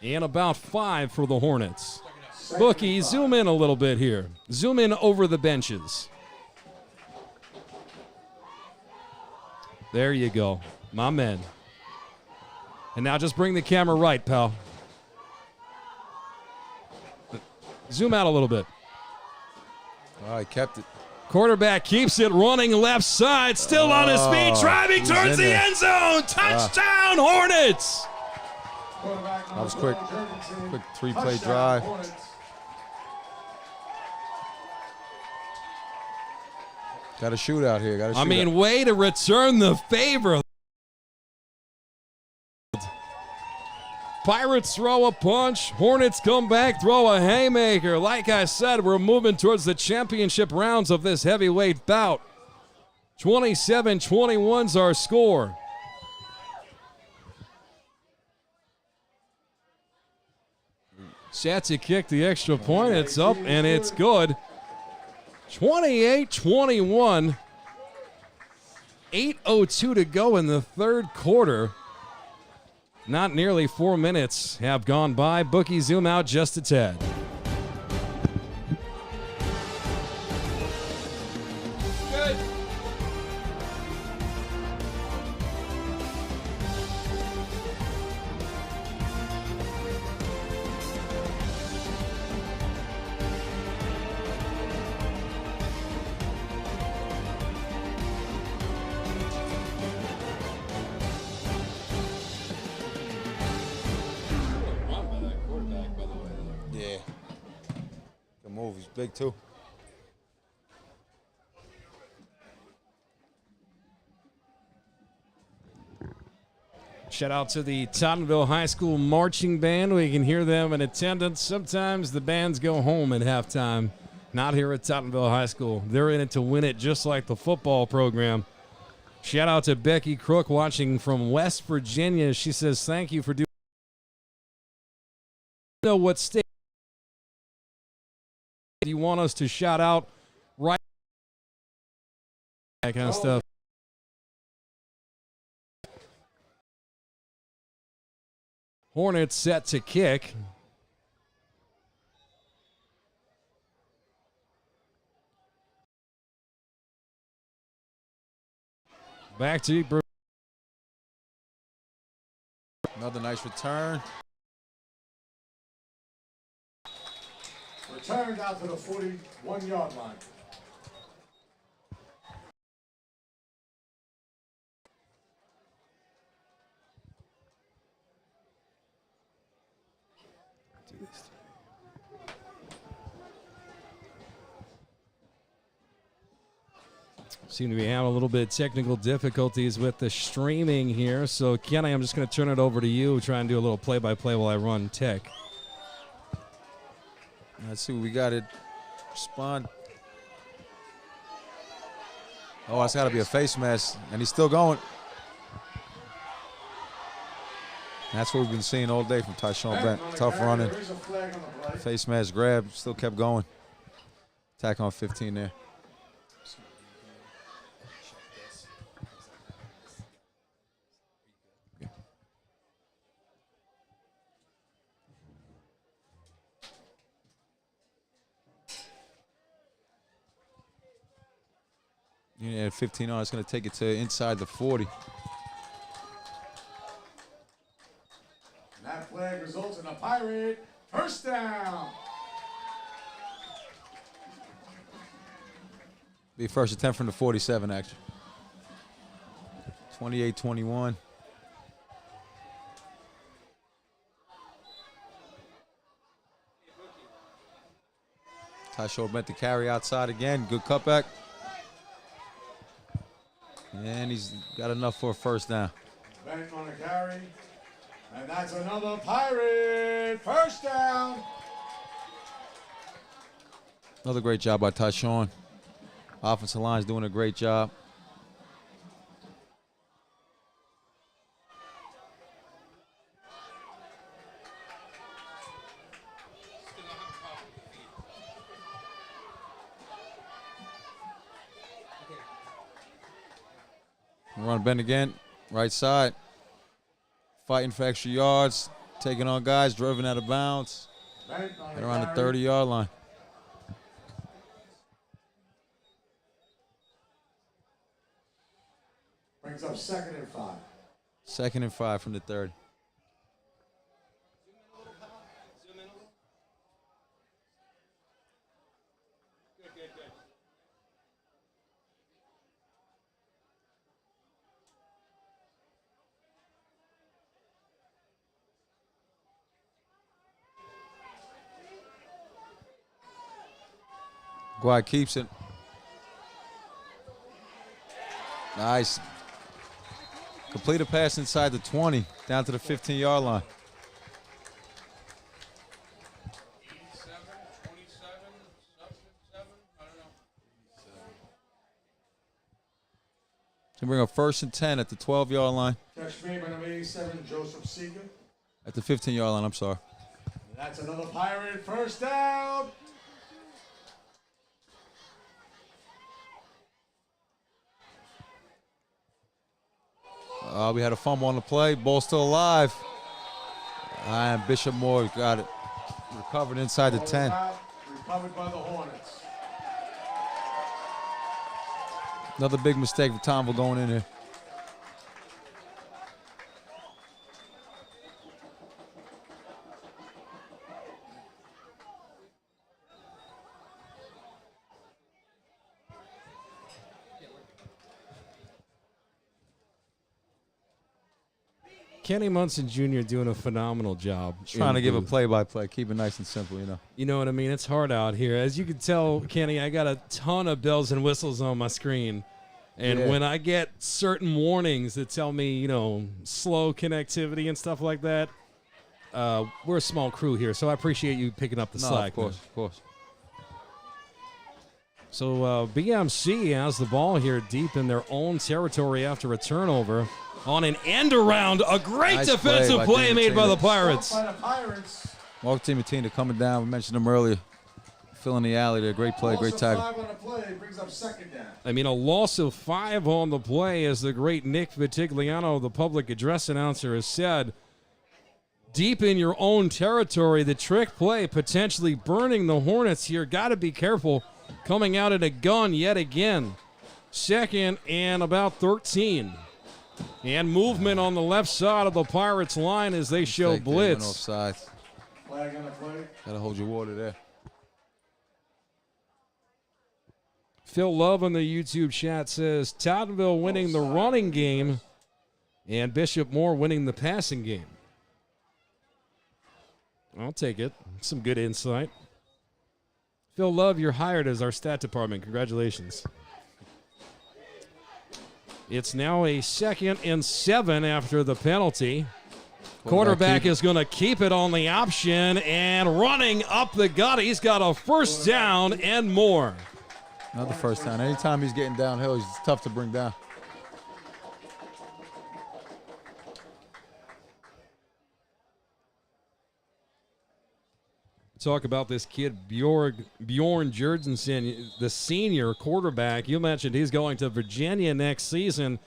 and about 5 for the Hornets. Bookie, zoom in a little bit here. Zoom in over the benches. There you go, my men. And now just bring the camera right, pal. Zoom out a little bit. All right, kept it. Quarterback keeps it running left side, still on his feet, driving he's towards in the there. end zone. Touchdown, Hornets! That was quick. Quick 3-play drive. Got a shootout here. Got a shootout. I mean, way to return the favor. Pirates throw a punch. Hornets come back, throw a haymaker. Like I said, we're moving towards the championship rounds of this heavyweight bout. 27-21's our score. Set to kick the extra point. It's up and it's good. 28-21. 8:02 to go in the third quarter. Not nearly 4 minutes have gone by. Bookie, zoom out just a tad. Good. Yeah. Good move. He's big, too. Shout out to the Tottenville High School Marching Band. We can hear them in attendance. Sometimes the bands go home at halftime. Not here at Tottenville High School. They're in it to win it, just like the football program. Shout out to Becky Crook watching from West Virginia. She says, thank you for doing. Know what state do you want us to shout out? Right. That kind of stuff. Hornets set to kick. Back to Bruce. Another nice return. Returned out to the 41-yard line. Seem to be having a little bit of technical difficulties with the streaming here. So, Kenny, I'm just going to turn it over to you, try and do a little play-by-play while I run tech. Let's see what we got it. Respond. Oh, that's got to be a face mask. And he's still going. That's what we've been seeing all day from Tyshawn Bent. Tough running. Face mask grab. Still kept going. Attack on 15 there. Yeah, 15 on. It's going to take it to inside the 40. And that flag results in a Pirate first down. Be first and 10 from the 47, actually. 28-21. Tyshaw meant to carry outside again. Good cutback. And he's got enough for a first down. Bent on a carry. And that's another Pirate first down. Another great job by Tyshawn. Offensive line's doing a great job. Run bend again, right side. Fighting for extra yards, taking on guys, driven out of bounds. Bent on And a around the carry. 30-yard line. Brings up 2nd and 5. 2nd and 5 from the 30. Guy keeps it. Nice. Complete a pass inside the 20, down to the 15-yard line. 87, 27, 7, I don't know. To bring up 1st and 10 at the 12-yard line. Catch made by number 87, Joseph Seeger. At the 15-yard line, I'm sorry. And that's another Pirate first down. We had a fumble on the play. Ball still alive. And Bishop Moore got it. Recovered inside the 10. Recovered by the Hornets. Another big mistake for Tottenville going in here. Kenny Munson Jr. doing a phenomenal job. Trying in to give a booth. play-by-play. Keep it nice and simple, you know. You know what I mean? It's hard out here. As you can tell, Kenny, I got a ton of bells and whistles on my screen. And Yeah. when I get certain warnings that tell me, slow connectivity and stuff like that, we're a small crew here, so I appreciate you picking up the slack. Of course, man. of course. So BMC has the ball here deep in their own territory after a turnover. On an end around, a great Nice defensive play by play made by the DiMartino. Pirates. By the Pirates. Mark Timatina coming down. We mentioned him earlier. Filling the alley there. Great play, great Also tackle. 5 on the play. Brings up 2nd down. I mean, a loss of 5 on the play, as the great Nick Vitigliano, the public address announcer, has said. Deep in your own territory, the trick play potentially burning the Hornets here. Got to be careful. Coming out at a gun yet again. 2nd and about 13. And movement on the left side of the Pirates line as they show Mistake there, went blitz. offside. Flag on the play. Gotta hold your water there. Phil Love on the YouTube chat says Tottenville winning the running game and Bishop Moore winning the passing game. I'll take it. Some good insight. Phil Love, you're hired as our stat department. Congratulations. It's now a 2nd and 7 after the penalty. Quarterback is going to keep it on the option and running up the gut. He's got a first down and more. Another first down. Anytime he's getting downhill, he's tough to bring down. Talk about this kid, Bjorn Jurgensen, the senior quarterback. You mentioned he's going to Virginia next season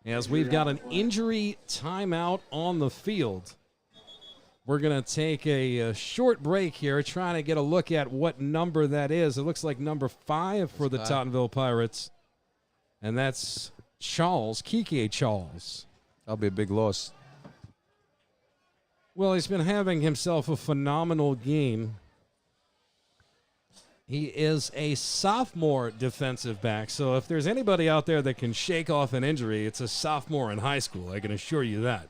as we've got an injury timeout on the field. We're going to take a short break here, trying to get a look at what number that is. It looks like number 5 for the Tottenville Pirates, and that's Charles, Kike Charles. That'll be a big loss. Well, Well, he's been having himself a phenomenal game. He is a sophomore defensive back, so if there's anybody out there that can shake off an injury, it's a sophomore in high school. I can assure you that.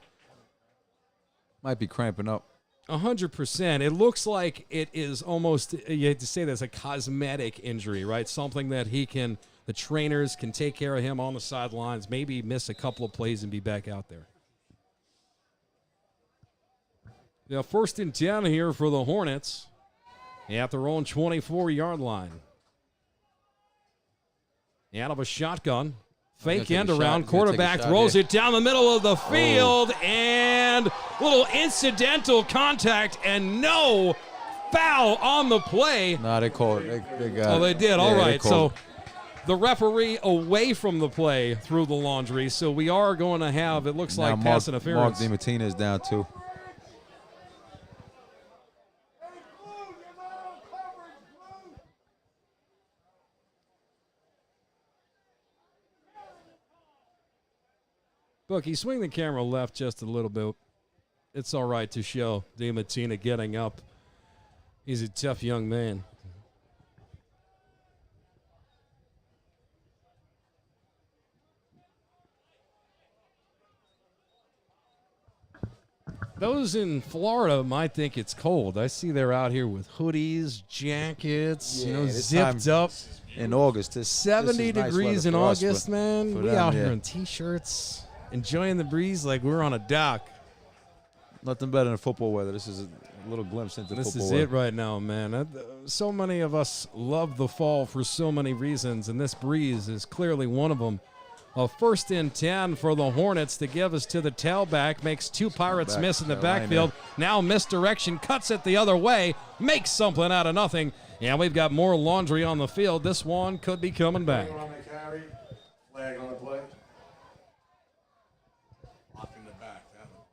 Might be cramping up. 100%. It looks like it is almost, you hate to say this, a cosmetic injury, right? Something that the trainers can take care of him on the sidelines, maybe miss a couple of plays and be back out there. Now, 1st and 10 here for the Hornets at their own 24-yard line. Out of a shotgun. Fake end around. Quarterback throws it down the middle of the field, and a little incidental contact and no foul on the play. Nah, they called it. They got it. Oh, they did. Yeah, All right. So it. the referee away from the play threw the laundry. So we are going to have, it looks like, pass interference. Mark DiMartino is down too. Bookie, swing the camera left just a little bit. It's all right to show DiMartino getting up. He's a tough young man. Those in Florida might think it's cold. I see they're out here with hoodies, jackets, zipped up. In August, 70 nice degrees in us, August, man. We them, out here in T-shirts, enjoying the breeze like we're on a dock. Nothing better than football weather. This is a little glimpse into football weather. This is it right now, man. So many of us love the fall for so many reasons, and this breeze is clearly one of them. A 1st and 10 for the Hornets to give us to the tailback. Makes 2 Pirates miss in the backfield. Now misdirection, cuts it the other way, makes something out of nothing. And we've got more laundry on the field. This one could be coming back. Flag on the play. Lock in the back. That one.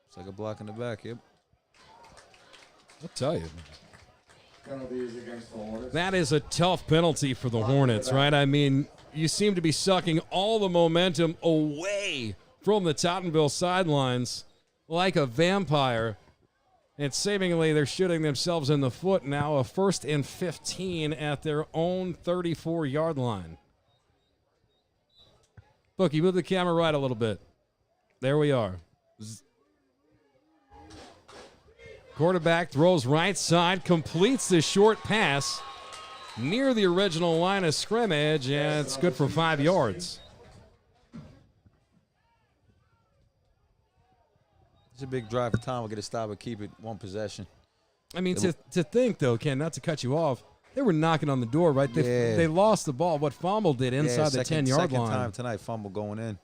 It's like a block in the back, yep. I'll tell you. Penalties against the Hornets. That is a tough penalty for the Hornets, right? I mean, you seem to be sucking all the momentum away from the Tottenville sidelines like a vampire. And seemingly they're shooting themselves in the foot now. A 1st and 15 at their own 34-yard line. Bookie, move the camera right a little bit. There we are. Quarterback throws right side, completes the short pass near the original line of scrimmage, and it's good for 5 yards. It's a big drive for time. We'll get a stop and keep it one possession. I mean, to think, though, Ken, not to cut you off, they were knocking on the door, right? They lost the ball. What Fumble did inside the 10-yard line. Second time tonight, fumble going in.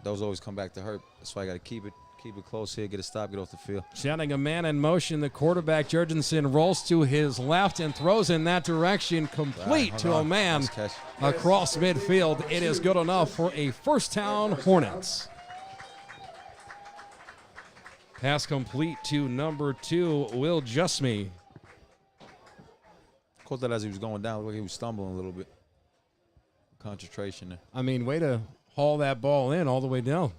Those always come back to hurt. That's why I got to keep it close here, get a stop, get off the field. Shouting a man in motion, the quarterback, Jurgensen, rolls to his left and throws in that direction, complete to a man across midfield. It is good enough for a first down, Hornets. Pass complete to number 2, Will Justme. Caught that as he was going down. Looked like he was stumbling a little bit. Concentration there. I mean, way to haul that ball in all the way down.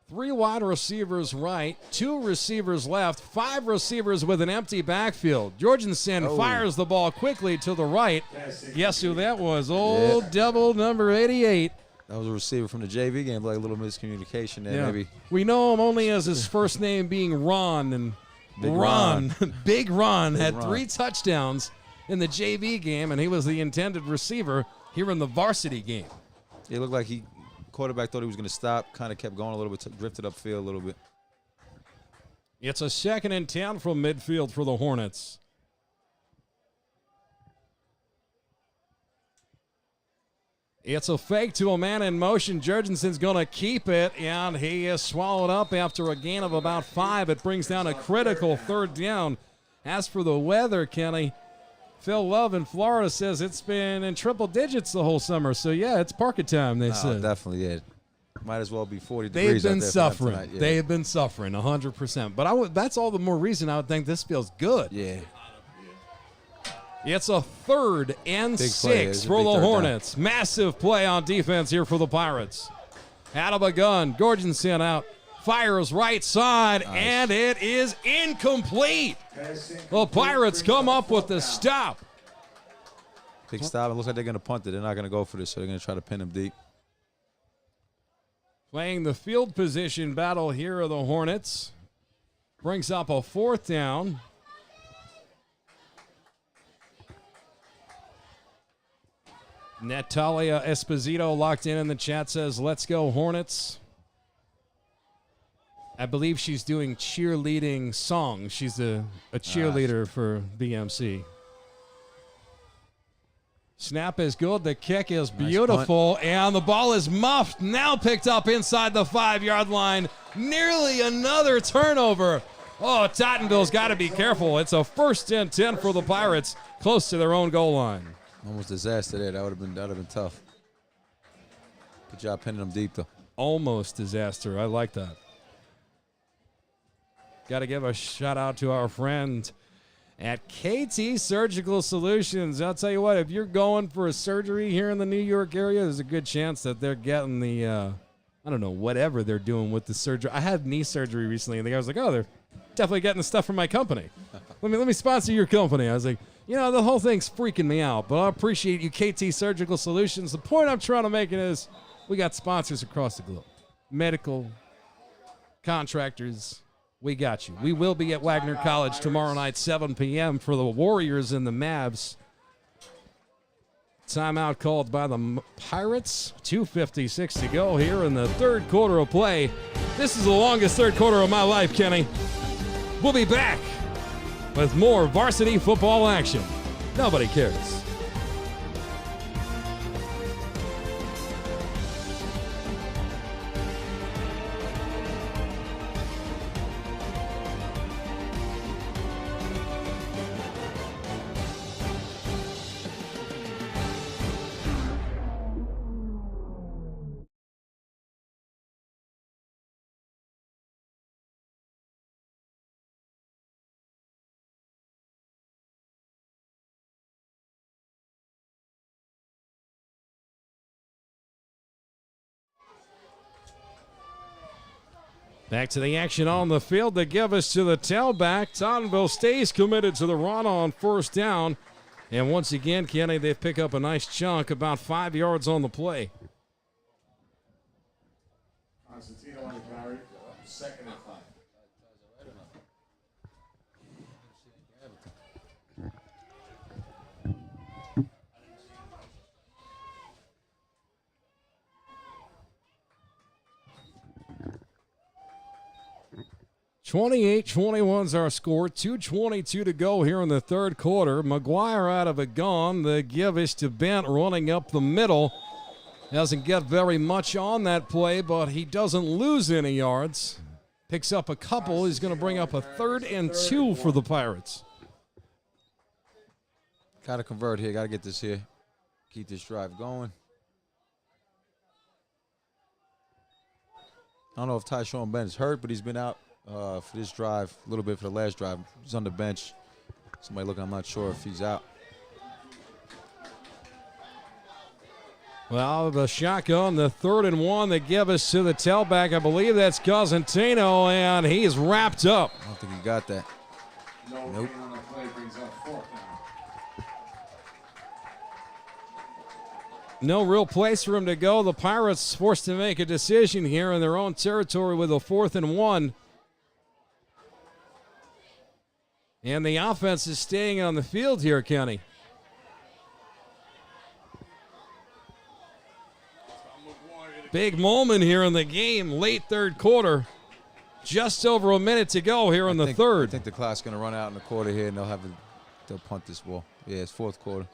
Three wide receivers right, 2 receivers left, 5 receivers with an empty backfield. Jorgensen fires the ball quickly to the right. Guess who that was? Old Devil number 88. That was a receiver from the JV game, like a little miscommunication there, maybe. We know him only as his first name being Ron, and Big Ron had 3 touchdowns in the JV game, and he was the intended receiver here in the varsity game. It looked like quarterback thought he was going to stop, kind of kept going a little bit, drifted upfield a little bit. It's a 2nd and 10 from midfield for the Hornets. It's a fake to a man in motion. Jurgensen's going to keep it, and he is swallowed up after a gain of about 5. It brings down a critical 3rd down. As for the weather, Kenny, Phil Love in Florida says it's been in triple digits the whole summer. So, yeah, it's parking time, they said. Definitely, yeah. Might as well be 40 degrees. They've been suffering. Tonight, yeah. They have been suffering 100%. But that's all the more reason I would think this feels good. Yeah. It's a 3rd and Big 6 play. It's a for big the third down. Hornets. Massive play on defense here for the Pirates. Out of a gun, Gordonson out, fires right side, and it is incomplete. The Pirates come up with the stop. Big stop. It looks like they're going to punt it. They're not going to go for this, so they're going to try to pin him deep. Playing the field position battle here of the Hornets. Brings up a 4th down. Natalia Esposito locked in the chat says, let's go Hornets. I believe she's doing cheerleading songs. She's a cheerleader for BMC. Snap is good. The kick is beautiful. And the ball is muffed. Now picked up inside the 5-yard line. Nearly another turnover. Oh, Tottenville's got to be careful. It's a 1st and 10 for the Pirates, close to their own goal line. Almost disaster there. That would have been tough. Good job pinning them deep, though. Almost disaster. I like that. Got to give a shout out to our friend at KT Surgical Solutions. I'll tell you what, if you're going for a surgery here in the New York area, there's a good chance that they're getting the, I don't know, whatever they're doing with the surgery. I had knee surgery recently, and the guy was like, oh, they're definitely getting the stuff from my company. Let me sponsor your company. I was like, you know, the whole thing's freaking me out, but I appreciate you, KT Surgical Solutions. The point I'm trying to make is we got sponsors across the globe. Medical, contractors, we got you. We will be at Wagner College tomorrow night, 7 p.m. for the Warriors and the Mavs. Timeout called by the Pirates. 2:56 to go here in the 3rd quarter of play. This is the longest 3rd quarter of my life, Kenny. We'll be back with more varsity football action. Nobody cares. Back to the action on the field to give us to the tailback. Tottenville stays committed to the run on 1st down. And once again, Kenny, they pick up a nice chunk, about 5 yards on the play. Constantino on the carry, 2nd and 5. 28-21's our score. 2:22 to go here in the 3rd quarter. McGuire out of a gun. The give is to Bent running up the middle. Doesn't get very much on that play, but he doesn't lose any yards. Picks up a couple. He's going to bring up a 3rd and 2 for the Pirates. Got to convert here. Got to get this here. Keep this drive going. I don't know if Tyshawn Bent is hurt, but he's been out for this drive, a little bit for the last drive. He's on the bench. Somebody looking, I'm not sure if he's out. Well, the shotgun, the 3rd and 1 they give us to the tailback. I believe that's Cosentino, and he's wrapped up. I don't think he got that. No Nope. gain on the play brings up 4th down. No real place for him to go. The Pirates forced to make a decision here in their own territory with a 4th and 1. And the offense is staying on the field here, Kenny. Big moment here in the game, late 3rd quarter. Just over a minute to go here in the 3rd. I think the clock's going to run out in the quarter here, and they'll punt this ball. Yeah, it's 4th quarter.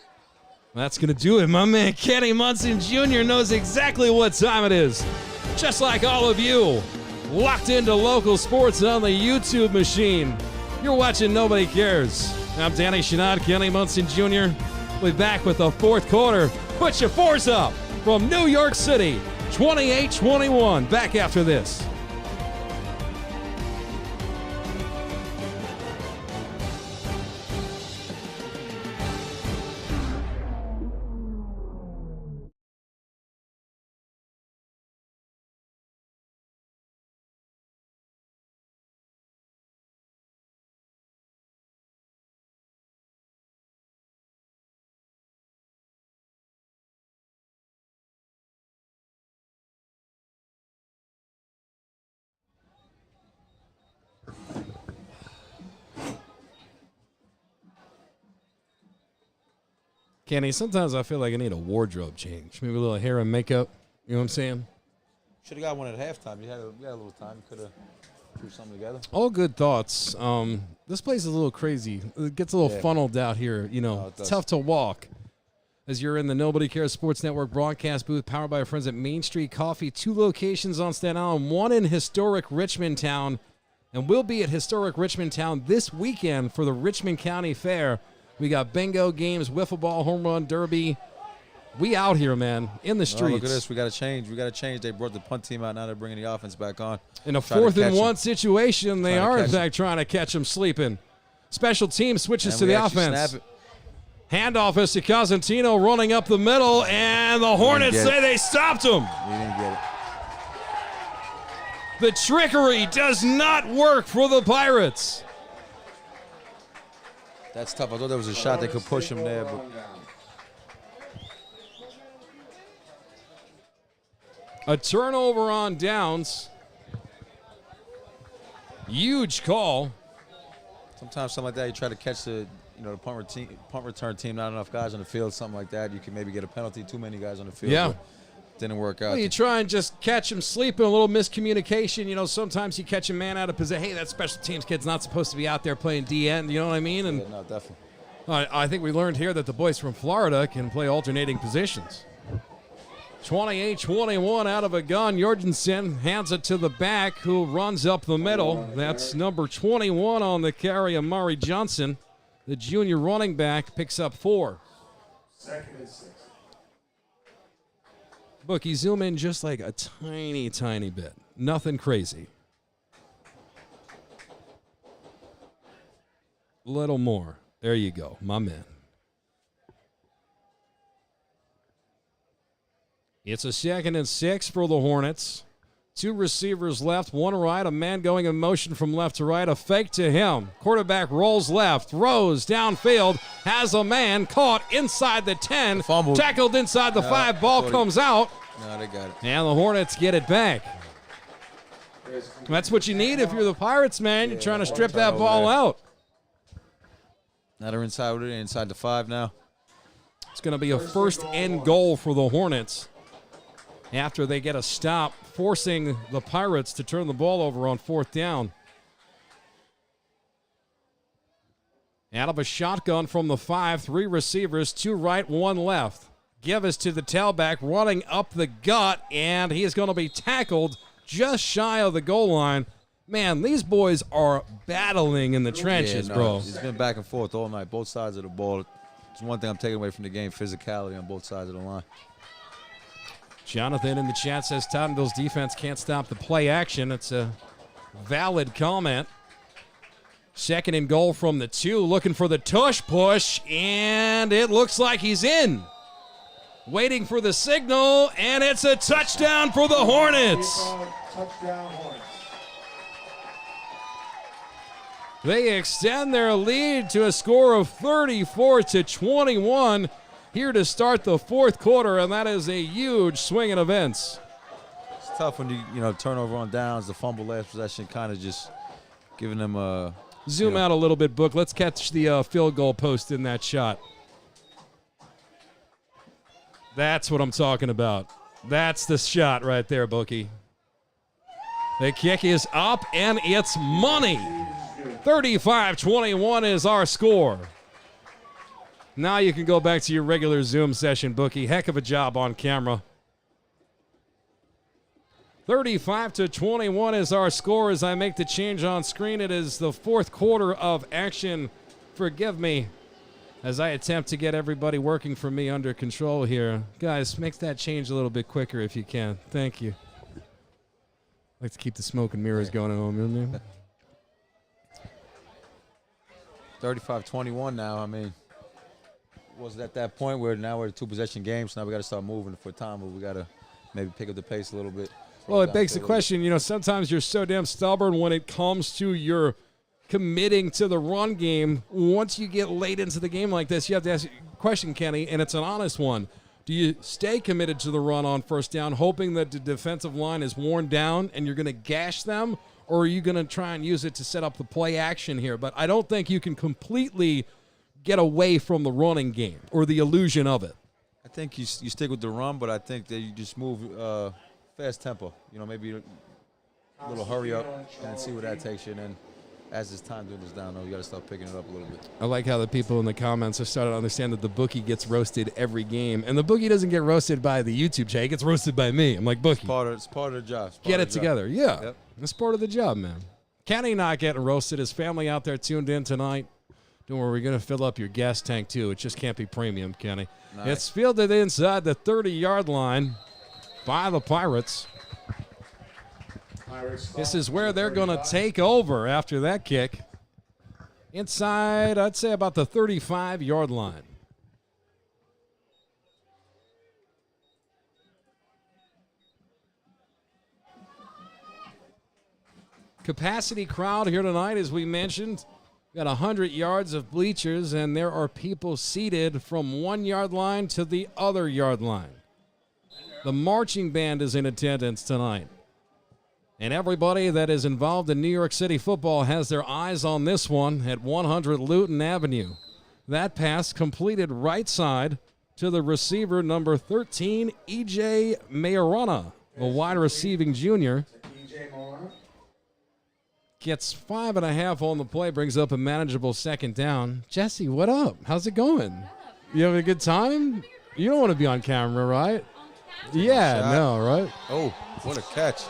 That's going to do it. My man Kenny Munson Jr. knows exactly what time it is. Just like all of you, locked into local sports on the YouTube machine. You're watching Nobody Cares. I'm Danny Shenad, Kenny Munson Jr. We'll be back with the 4th quarter. Put your 4s up from New York City. 28-21. Back after this. Kenny, sometimes I feel like I need a wardrobe change. Maybe a little hair and makeup. You know what I'm saying? Should have got one at halftime. You had a little time. You could have threw something together. All good thoughts. This place is a little crazy. It gets a little funneled out here. You know, it's tough to walk. As you're in the Nobody Cares Sports Network broadcast booth, powered by our friends at Main Street Coffee. 2 locations on Staten Island, 1 in historic Richmond Town. And we'll be at historic Richmond Town this weekend for the Richmond County Fair. We got bingo games, wiffle ball, home run, derby. We out here, man, in the streets. Look at this. We got to change. We got to change. They brought the punt team out. Now they're bringing the offense back on. In a 4th and 1 situation, they are, in fact, trying to catch him sleeping. Special team switches to the offense. Handoff is to Cosentino running up the middle, and the Hornets say they stopped him. He didn't get it. The trickery does not work for the Pirates. That's tough. I thought there was a shot that could push him there, but a turnover on downs. Huge call. sometimes something like that, you try to catch the punt return team, not enough guys on the field, something like that. You can maybe get a penalty, too many guys on the field. Yeah. Didn't work out. Well, you try and just catch him sleeping, a little miscommunication. You know, sometimes you catch a man out of position. Hey, that special teams kid's not supposed to be out there playing DN. You know what I mean? And yeah, no, definitely. I think we learned here that the boys from Florida can play alternating positions. 28-21 out of a gun. Jorgensen hands it to the back, who runs up the middle. That's number 21 on the carry, Amari Johnson. The junior running back picks up 4. Second and 6. Bookie, zoom in just like a tiny, tiny bit. Nothing crazy. Little more. There you go, my man. It's a 2nd and 6 for the Hornets. 2 receivers left, 1 right, a man going in motion from left to right, a fake to him. Quarterback rolls left, throws downfield, has a man caught inside the 10, tackled inside the 5, ball comes out. No, they got it. And the Hornets get it back. That's what you need if you're the Pirates, man. You're trying to strip that ball out. Now they're inside the 5 now. It's going to be a 1st and goal for the Hornets after they get a stop, forcing the Pirates to turn the ball over on 4th down. Out of a shotgun from the 5, 3 receivers, 2 right, 1 left. Givens to the tailback, running up the gut, and he is going to be tackled just shy of the goal line. Man, these boys are battling in the trenches, bro. It's been back and forth all night, both sides of the ball. It's one thing I'm taking away from the game, physicality on both sides of the line. Jonathan in the chat says Tottenville's defense can't stop the play action. It's a valid comment. 2nd and goal from the 2, looking for the tush push, and it looks like he's in. Waiting for the signal, and it's a touchdown for the Hornets. Touchdown Hornets. They extend their lead to a score of 34-21 here to start the 4th quarter, and that is a huge swing in events. It's tough when you turnover on downs, the fumble last possession, kind of just giving them a zoom out a little bit, Book. Let's catch the field goal post in that shot. That's what I'm talking about. That's the shot right there, Bookie. The kick is up, and it's money. 35-21 is our score. Now you can go back to your regular Zoom session, Bookie. Heck of a job on camera. 35-21 is our score as I make the change on screen. It is the 4th quarter of action. Forgive me as I attempt to get everybody working for me under control here. Guys, make that change a little bit quicker if you can. Thank you. I like to keep the smoke and mirrors going on. 35-21 now. I mean, was it at that point where now we're a 2-possession game, so now we got to start moving for time, but we got to maybe pick up the pace a little bit. Well, it begs the question, sometimes you're so damn stubborn when it comes to your committing to the run game. Once you get late into the game like this, you have to ask a question, Kenny, and it's an honest one. Do you stay committed to the run on 1st down, hoping that the defensive line is worn down and you're going to gash them, or are you going to try and use it to set up the play action here? But I don't think you can completely get away from the running game or the illusion of it? I think you stick with the run, but I think that you just move fast tempo. You know, maybe a little hurry up and see where that takes you. And then as this time dwindles down, though, you got to start picking it up a little bit. I like how the people in the comments have started to understand that the bookie gets roasted every game. And the bookie doesn't get roasted by the YouTube chat. He gets roasted by me. I'm like, bookie. It's part of the job. Get it together. Yeah. Yep. That's part of the job, man. Kenny not getting roasted. His family out there tuned in tonight. Don't worry, we're going to fill up your gas tank, too. It just can't be premium, Kenny. Nice. It's fielded inside the 30-yard line by the Pirates. This is where they're going to take over after that kick. Inside, I'd say about the 35-yard line. Capacity crowd here tonight, as we mentioned. Got 100 yards of bleachers, and there are people seated from 1 yard line to the other yard line. The marching band is in attendance tonight. And everybody that is involved in New York City football has their eyes on this one at 100 Luton Avenue. That pass completed right side to the receiver, number 13, E.J. Majorana, the wide receiving junior. Gets 5.5 on the play, brings up a manageable second down. Jesse, what up? How's it going? You having a good time? You don't want to be on camera, right? Yeah, no, right? Oh, what a catch.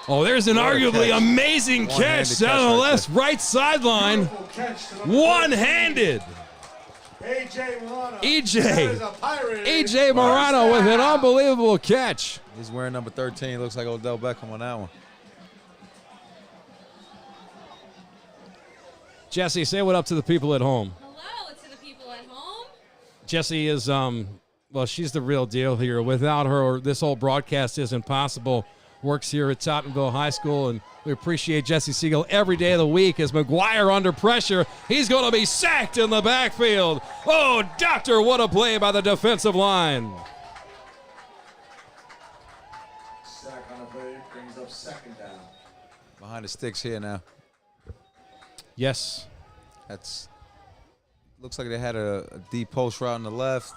Oh, there's an arguably amazing catch down the left right sideline. One-handed. E.J. Morano with an unbelievable catch. He's wearing number 13. Looks like Odell Beckham on that one. Jesse, say what up to the people at home. Hello to the people at home. Jesse is, well, she's the real deal here. Without her, this whole broadcast isn't possible. Works here at Tottenville High School, and we appreciate Jesse Siegel every day of the week. As McGuire under pressure, he's going to be sacked in the backfield. Oh, doctor, what a play by the defensive line. Sack on a play brings up second down. Behind the sticks here now. Yes. That's looks like they had a deep post route on the left.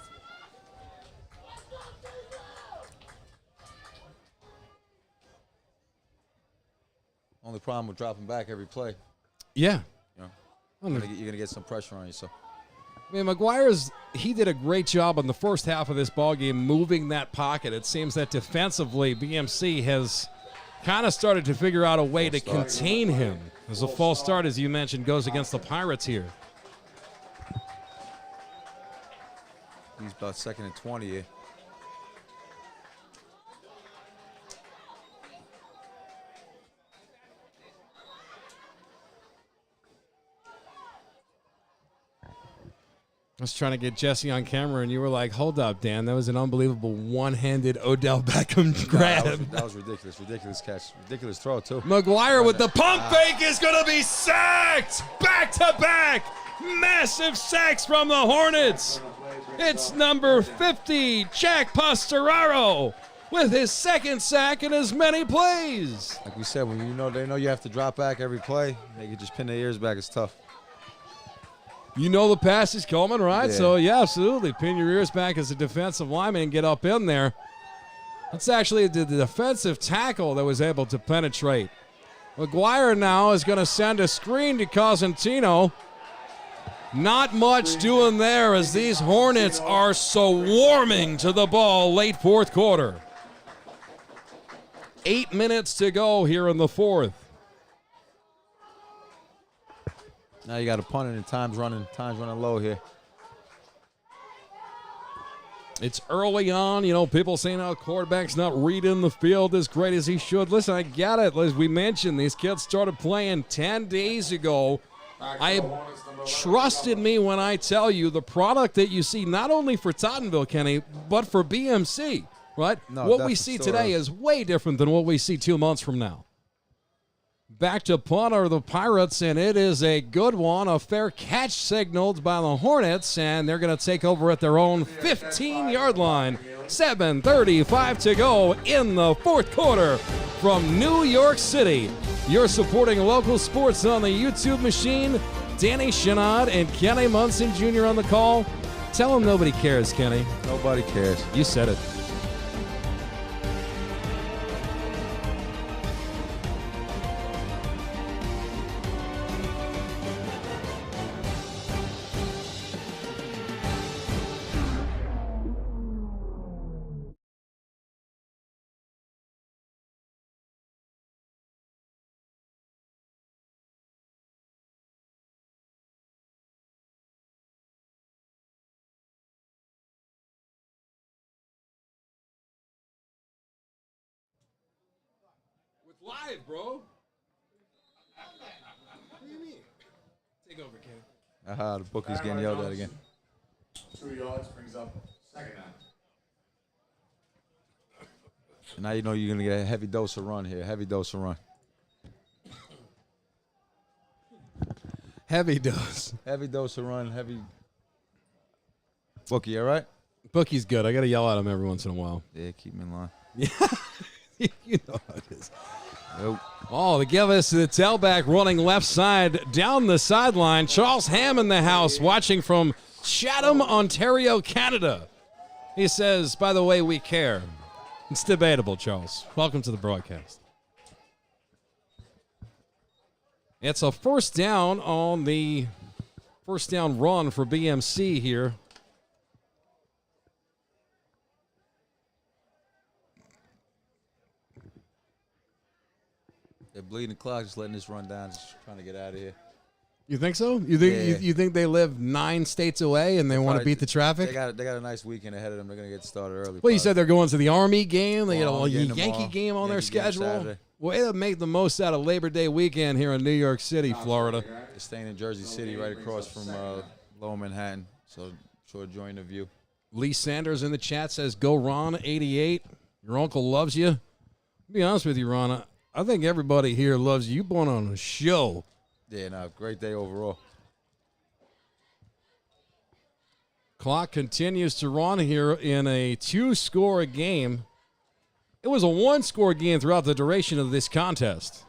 Only problem with dropping back every play. Yeah. You know, you're gonna get some pressure on you. So, I mean, he did a great job in the first half of this ballgame moving that pocket. It seems that defensively, BMC has kind of started to figure out a way to contain him. As a false start, as you mentioned, goes against the Pirates here. he's about 2nd and 20 here. I was trying to get Jesse on camera, and you were like, hold up, Dan. That was an unbelievable one-handed Odell Beckham grab. That was ridiculous. Ridiculous catch. Ridiculous throw, too. McGuire with the pump fake is going to be sacked. Back-to-back. Massive sacks from the Hornets. It's number 50, Jack Pastoraro, with his second sack in as many plays. Like we said, when they know you have to drop back every play, they can just pin their ears back. It's tough. You know the pass is coming, right? Yeah. So, yeah, absolutely. Pin your ears back as a defensive lineman and get up in there. That's actually the defensive tackle that was able to penetrate. McGuire now is going to send a screen to Cosentino. Not much doing there as these Hornets are so warming to the ball late fourth quarter. 8 minutes to go here in the fourth. Now you got a punt and time's running low here. It's early on, people saying how quarterback's not reading the field as great as he should. Listen, I get it. As we mentioned, these kids started playing 10 days ago. Trusted me when I tell you the product that you see not only for Tottenville, Kenny, but for BMC, right? No, what we see today is way different than what we see 2 months from now. Back to punt are the Pirates, and it is a good one. A fair catch signaled by the Hornets, and they're going to take over at their own 15-yard line. 7:35 to go in the fourth quarter from New York City. You're supporting local sports on the YouTube machine. Danny Chenard and Kenny Munson Jr. on the call. Tell them nobody cares, Kenny. Nobody cares. You said it. Live, bro. What do you mean? Take over, Kenny. The bookie's getting yelled at again. 2 yards brings up second down. Now you know you're going to get a heavy dose of run here. Heavy dose of run. Heavy dose. Heavy dose of run. Heavy. Bookie, all right? Bookie's good. I got to yell at him every once in a while. Yeah, keep me in line. Yeah. You know how it is. Nope. Oh, they give us the tailback running left side down the sideline. Charles Ham in the house watching from Chatham, Ontario, Canada. He says, by the way, we care. It's debatable, Charles. Welcome to the broadcast. It's a first down on the first down run for BMC here. They're bleeding the clock, just letting this run down, just trying to get out of here. You think so? You think Yeah. you think they live 9 states away and they want to beat the traffic? They got a nice weekend ahead of them. They're going to get started early. Well, you said they're going to the Army game. They got a Army game Yankee tomorrow. game on their Yankee game schedule. Saturday. Way to make the most out of Labor Day weekend here in New York City, Florida. They're staying in Jersey City, right across from Lower Manhattan. So sure, join the view. Lee Sanders in the chat says, "Go Ron, 88. Your uncle loves you." To be honest with you, Ron, I think everybody here loves you. You're born on a show. Yeah, no, great day overall. Clock continues to run here in a 2-score game. It was a 1-score game throughout the duration of this contest.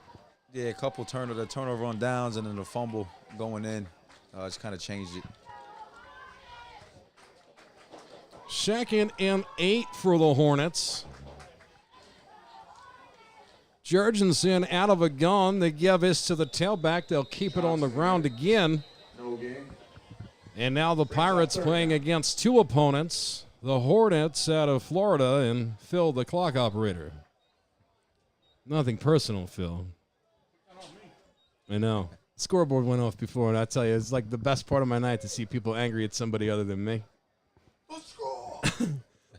Yeah, a couple turnover on downs and then the fumble going in. It's kind of changed it. 2nd and 8 for the Hornets. Jurgensen out of a gun. They give this to the tailback. They'll keep it on the ground again. No game. And now the Pirates playing against 2 opponents. The Hornets out of Florida and Phil, the clock operator. Nothing personal, Phil. I know. Scoreboard went off before, and I tell you, it's like the best part of my night to see people angry at somebody other than me. Let's go.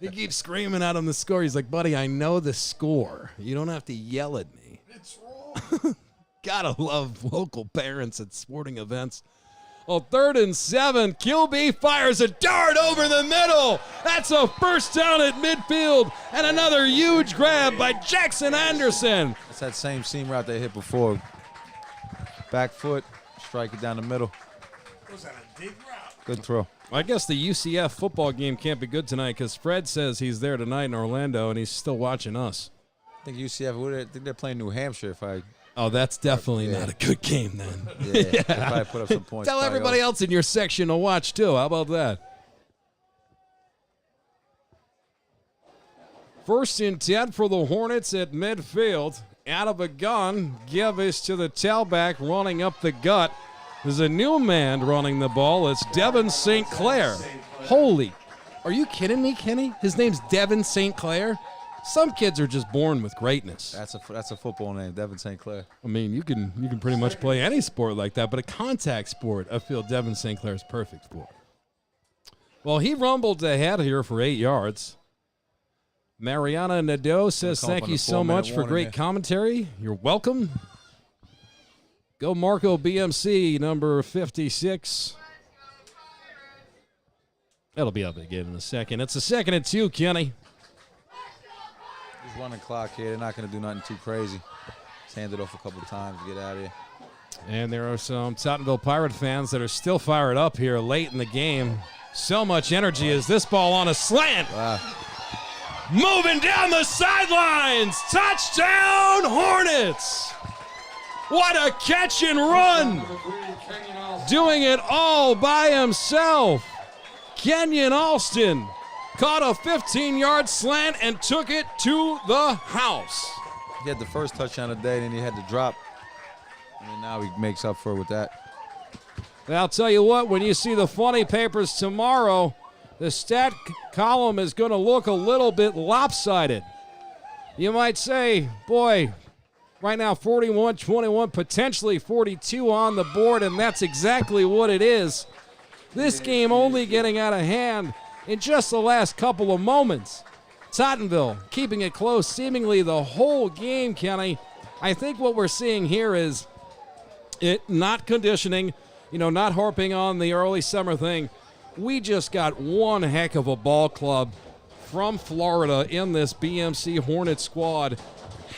He keeps screaming out on the score. He's like, buddy, I know the score. You don't have to yell at me. It's wrong. Gotta love local parents at sporting events. Well, 3rd and 7. QB fires a dart over the middle. That's a first down at midfield. And another huge grab by Jackson Anderson. It's that same seam route they hit before. Back foot, strike it down the middle. Was that a dig route? Good throw. I guess the UCF football game can't be good tonight because Fred says he's there tonight in Orlando and he's still watching us. I think UCF, I think they're playing New Hampshire if I... Oh, that's definitely not a good game then. Yeah, if I put up some points. Tell everybody else in your section to watch too. How about that? 1st and 10 for the Hornets at midfield. Out of a gun, give this to the tailback running up the gut. There's a new man running the ball. It's Devin St. Clair. Holy, are you kidding me, Kenny? His name's Devin St. Clair? Some kids are just born with greatness. That's a football name, Devin St. Clair. I mean, you can pretty much play any sport like that, but a contact sport, I feel Devin St. Clair is perfect for. Well, he rumbled ahead here for 8 yards. Mariana Nadeau says, thank you so much for great commentary. You're welcome. Go Marco BMC, number 56. That'll be up again in a second. It's a 2nd and 2, Kenny. Just running clock here. They're not going to do nothing too crazy. Just hand it off a couple of times to get out of here. And there are some Tottenville Pirate fans that are still fired up here late in the game. So much energy as this ball on a slant. Wow. Moving down the sidelines. Touchdown, Hornets. What a catch and run. doing it all by himself. Kenyon Alston caught a 15-yard slant and took it to the house. He had the first touchdown of the day, and he had the drop. And then now he makes up for it with that. I'll tell you what, when you see the funny papers tomorrow, the stat column is going to look a little bit lopsided. You might say, boy, right now 41-21, potentially 42 on the board, and that's exactly what it is. This game only getting out of hand in just the last couple of moments. Tottenville keeping it close seemingly the whole game, Kenny. I think what we're seeing here is it not conditioning, not harping on the early summer thing. We just got one heck of a ball club from Florida in this BMC Hornet squad.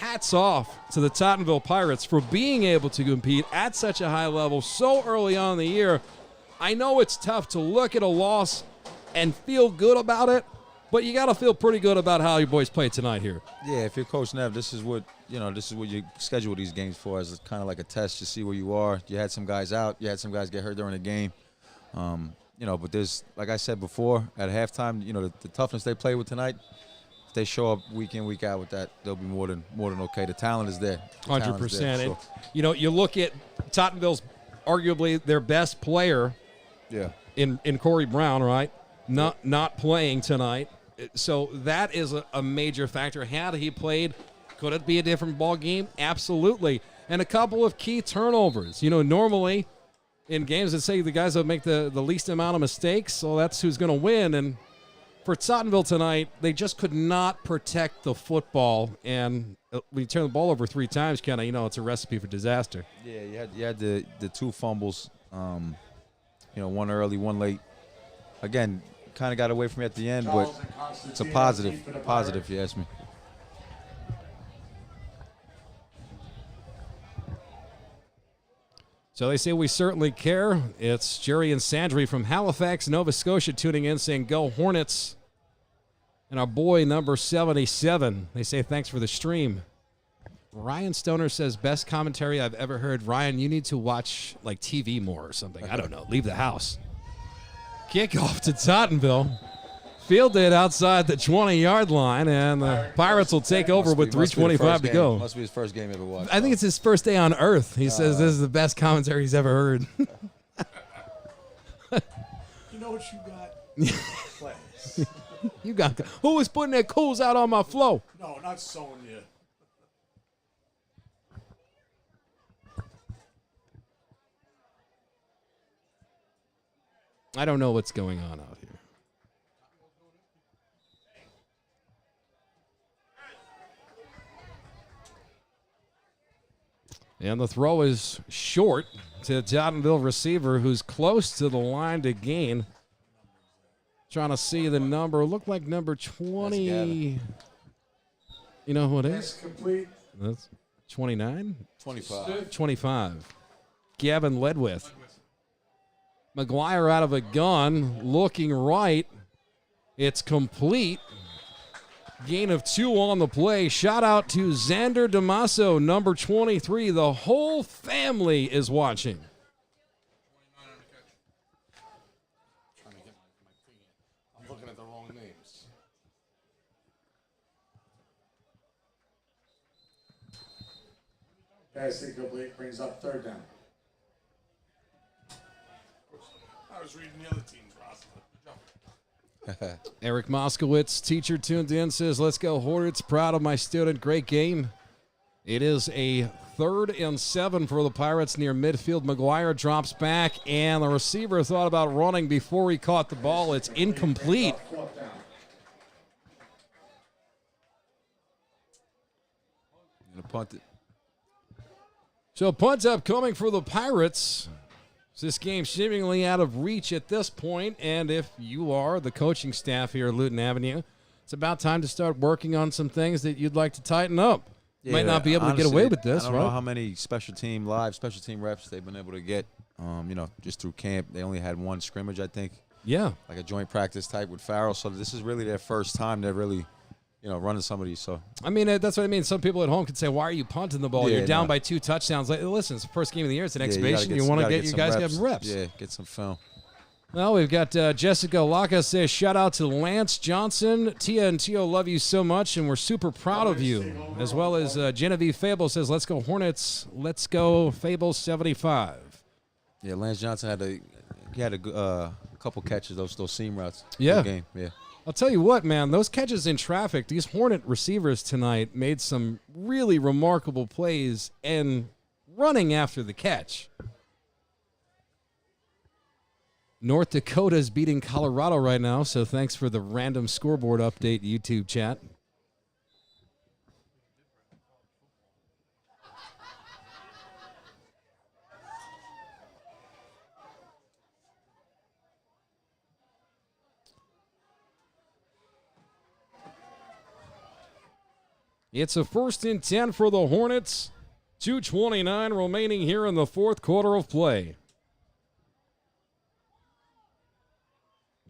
Hats off to the Tottenville Pirates for being able to compete at such a high level so early on in the year. I know it's tough to look at a loss and feel good about it, but you got to feel pretty good about how your boys played tonight here. Yeah, if you're Coach Nev, this is what you schedule these games for, as kind of like a test to see where you are. You had some guys out, you had some guys get hurt during the game. But there's, like I said before, at halftime, the toughness they play with tonight, if they show up week in, week out with that, they'll be more than okay. The talent is there. 100%. And, you look at Tottenville's arguably their best player in Corey Brown, right? Not playing tonight. So that is a major factor. Had he played, could it be a different ball game? Absolutely. And a couple of key turnovers. Normally in games that say the guys that make the least amount of mistakes, so that's who's going to win. And for Tottenville tonight, they just could not protect the football. And when you turn the ball over 3 times, Kenny, it's a recipe for disaster. Yeah, you had the 2 fumbles, one early, one late. Again, kind of got away from me at the end, but it's a positive, if you ask me. So they say we certainly care. It's Jerry and Sandry from Halifax, Nova Scotia tuning in saying go Hornets. And our boy number 77, they say thanks for the stream. Ryan Stoner says best commentary I've ever heard. Ryan, you need to watch like TV more or something. I don't know. Leave the house. Kickoff to Tottenville. Fielded outside the 20-yard line, and the Pirates will take over with 3:25 to go. Must be his first game ever watched. I think it's his first day on Earth. He says this is the best commentary he's ever heard. You know what you got? Class. You got who was putting their cools out on my flow? No, not Sonya. I don't know what's going on out here. And the throw is short to the Tottenville receiver who's close to the line to gain. Trying to see the number. Looked like number 20. You know who it is? Complete. That's 29? 25. 25. Gavin Ledwith. McGuire out of a gun, looking right. It's complete. Gain of 2 on the play. Shout out to Xander Damaso, number 23. The whole family is watching. I'm looking at the wrong names. Pass incomplete, brings up 3rd down. I was reading the other team's roster. Eric Moskowitz, teacher tuned in, says, let's go Hornets. Proud of my student. Great game. It is a 3rd and 7 for the Pirates near midfield. McGuire drops back, and the receiver thought about running before he caught the ball. It's incomplete. Gonna punt it. So punt up coming for the Pirates. This game seemingly out of reach at this point, and if you are the coaching staff here at Luton Avenue, it's about time to start working on some things that you'd like to tighten up. Yeah, Might not be able honestly, to get away with this, I don't right? know how many special team reps they've been able to get, just through camp. They only had 1 scrimmage, I think. Yeah. Like a joint practice type with Farrell. So this is really their first time they're really, running some of these. So I mean, that's what I mean. Some people at home could say, "Why are you punting the ball? Yeah, You're down no. by 2 touchdowns." Like, listen, it's the first game of the year. It's an yeah, exhibition. You want to get you some guys reps. getting reps. Yeah, get some film. Well, we've got Jessica Laka says, shout out to Lance Johnson. Tia and Tio love you so much, and we're super proud of you. As well as Genevieve Fable says, let's go Hornets. Let's go Fable 75. Yeah, Lance Johnson had a couple catches, those seam routes. Yeah. Good game. Yeah. I'll tell you what, man, those catches in traffic, these Hornet receivers tonight made some really remarkable plays and running after the catch. North Dakota's beating Colorado right now, so thanks for the random scoreboard update YouTube chat. It's a 1st and 10 for the Hornets. 2:29 remaining here in the 4th quarter of play.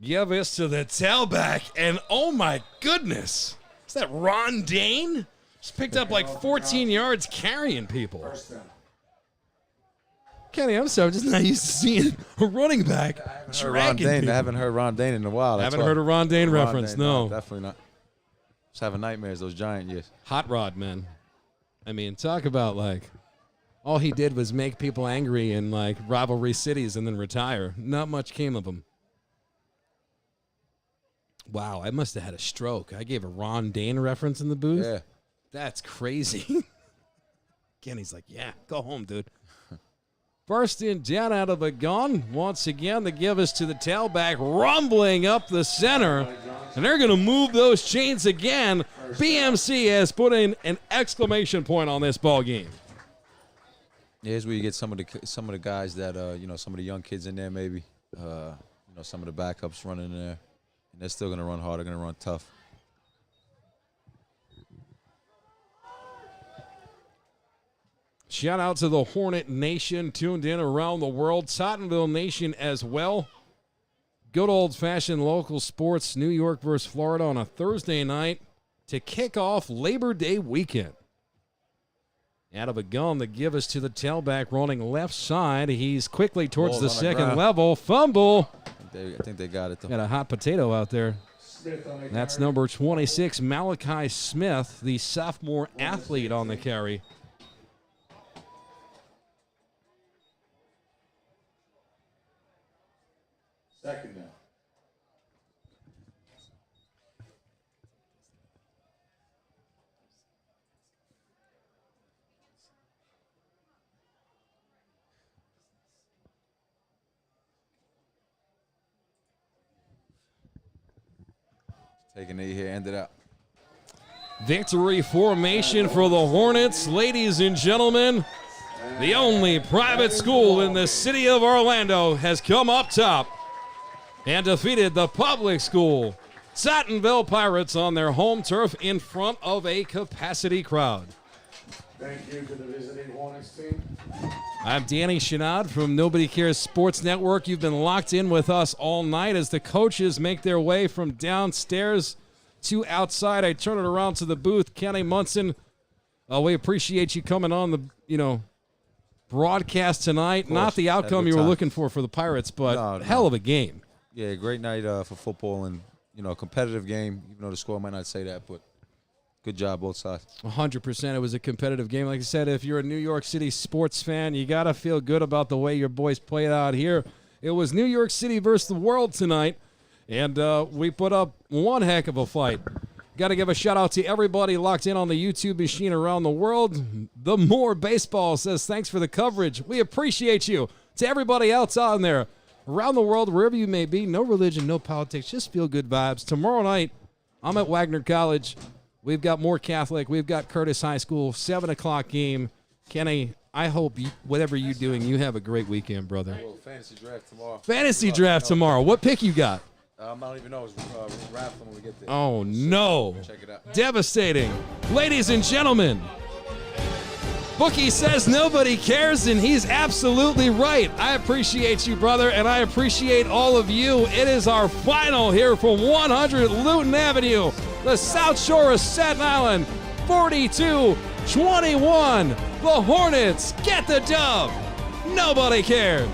Give this to the tailback, and oh my goodness, is that Ron Dane? Just picked up like 14 yards carrying people. Kenny, I'm sorry, I'm just not used to seeing a running back dragging people. I haven't heard Ron Dane in a while. I haven't heard a Ron Dane reference, no. Definitely not. Just having nightmares those Giant years. Hot Rod, man. I mean, talk about like, all he did was make people angry in like rivalry cities and then retire. Not much came of him. Wow, I must have had a stroke. I gave a Ron Dane reference in the booth. Yeah. That's crazy. Kenny's like, yeah, go home, dude. First and 10 out of the gun. Once again, the give us to the tailback, rumbling up the center. And they're going to move those chains again. BMC has put in an exclamation point on this ball game. Yeah, here's where you get some of the guys that some of the young kids in there maybe. Some of the backups running in there. And they're still going to run hard. They're going to run tough. Shout out to the Hornet Nation tuned in around the world. Tottenville Nation as well. Good old-fashioned local sports, New York versus Florida on a Thursday night to kick off Labor Day weekend. Out of a gun, the give us to the tailback running left side. He's quickly towards the second level. Fumble. I think they got it, though. Got a hot potato out there. That's number 26, Malachi Smith, the sophomore athlete on the carry. Second down. Taking it here, ended up. Victory formation for the Hornets. Ladies and gentlemen, the only private school in the city of Orlando has come up top and defeated the public school, Tottenville Pirates, on their home turf in front of a capacity crowd. Thank you to the visiting Hornets team. I'm Danny Chenard from Nobody Cares Sports Network. You've been locked in with us all night as the coaches make their way from downstairs to outside. I turn it around to the booth. Kenny Munson, we appreciate you coming on the, broadcast tonight. Not the outcome you were looking for the Pirates, but hell of a game. Yeah, great night for football and, competitive game, even though the score might not say that, but good job both sides. 100%. It was a competitive game. Like I said, if you're a New York City sports fan, you got to feel good about the way your boys played out here. It was New York City versus the world tonight, and we put up one heck of a fight. Got to give a shout-out to everybody locked in on the YouTube machine around the world. The More Baseball says, thanks for the coverage. We appreciate you. To everybody else out there, around the world, wherever you may be, no religion, no politics, just feel good vibes. Tomorrow night, I'm at Wagner College. We've got more Catholic. We've got Curtis High School, 7 o'clock game. Kenny, I hope whatever you're doing, you have a great weekend, brother. Fantasy draft tomorrow. Fantasy draft tomorrow. What pick you got? I don't even know. It's raffling when we get there. Oh, no. Check it out. Devastating. Ladies and gentlemen, Bookie says nobody cares, and he's absolutely right. I appreciate you, brother, and I appreciate all of you. It is our final here from 100 Luton Avenue. the South Shore of Staten Island, 42-21. The Hornets get the dub. Nobody cares.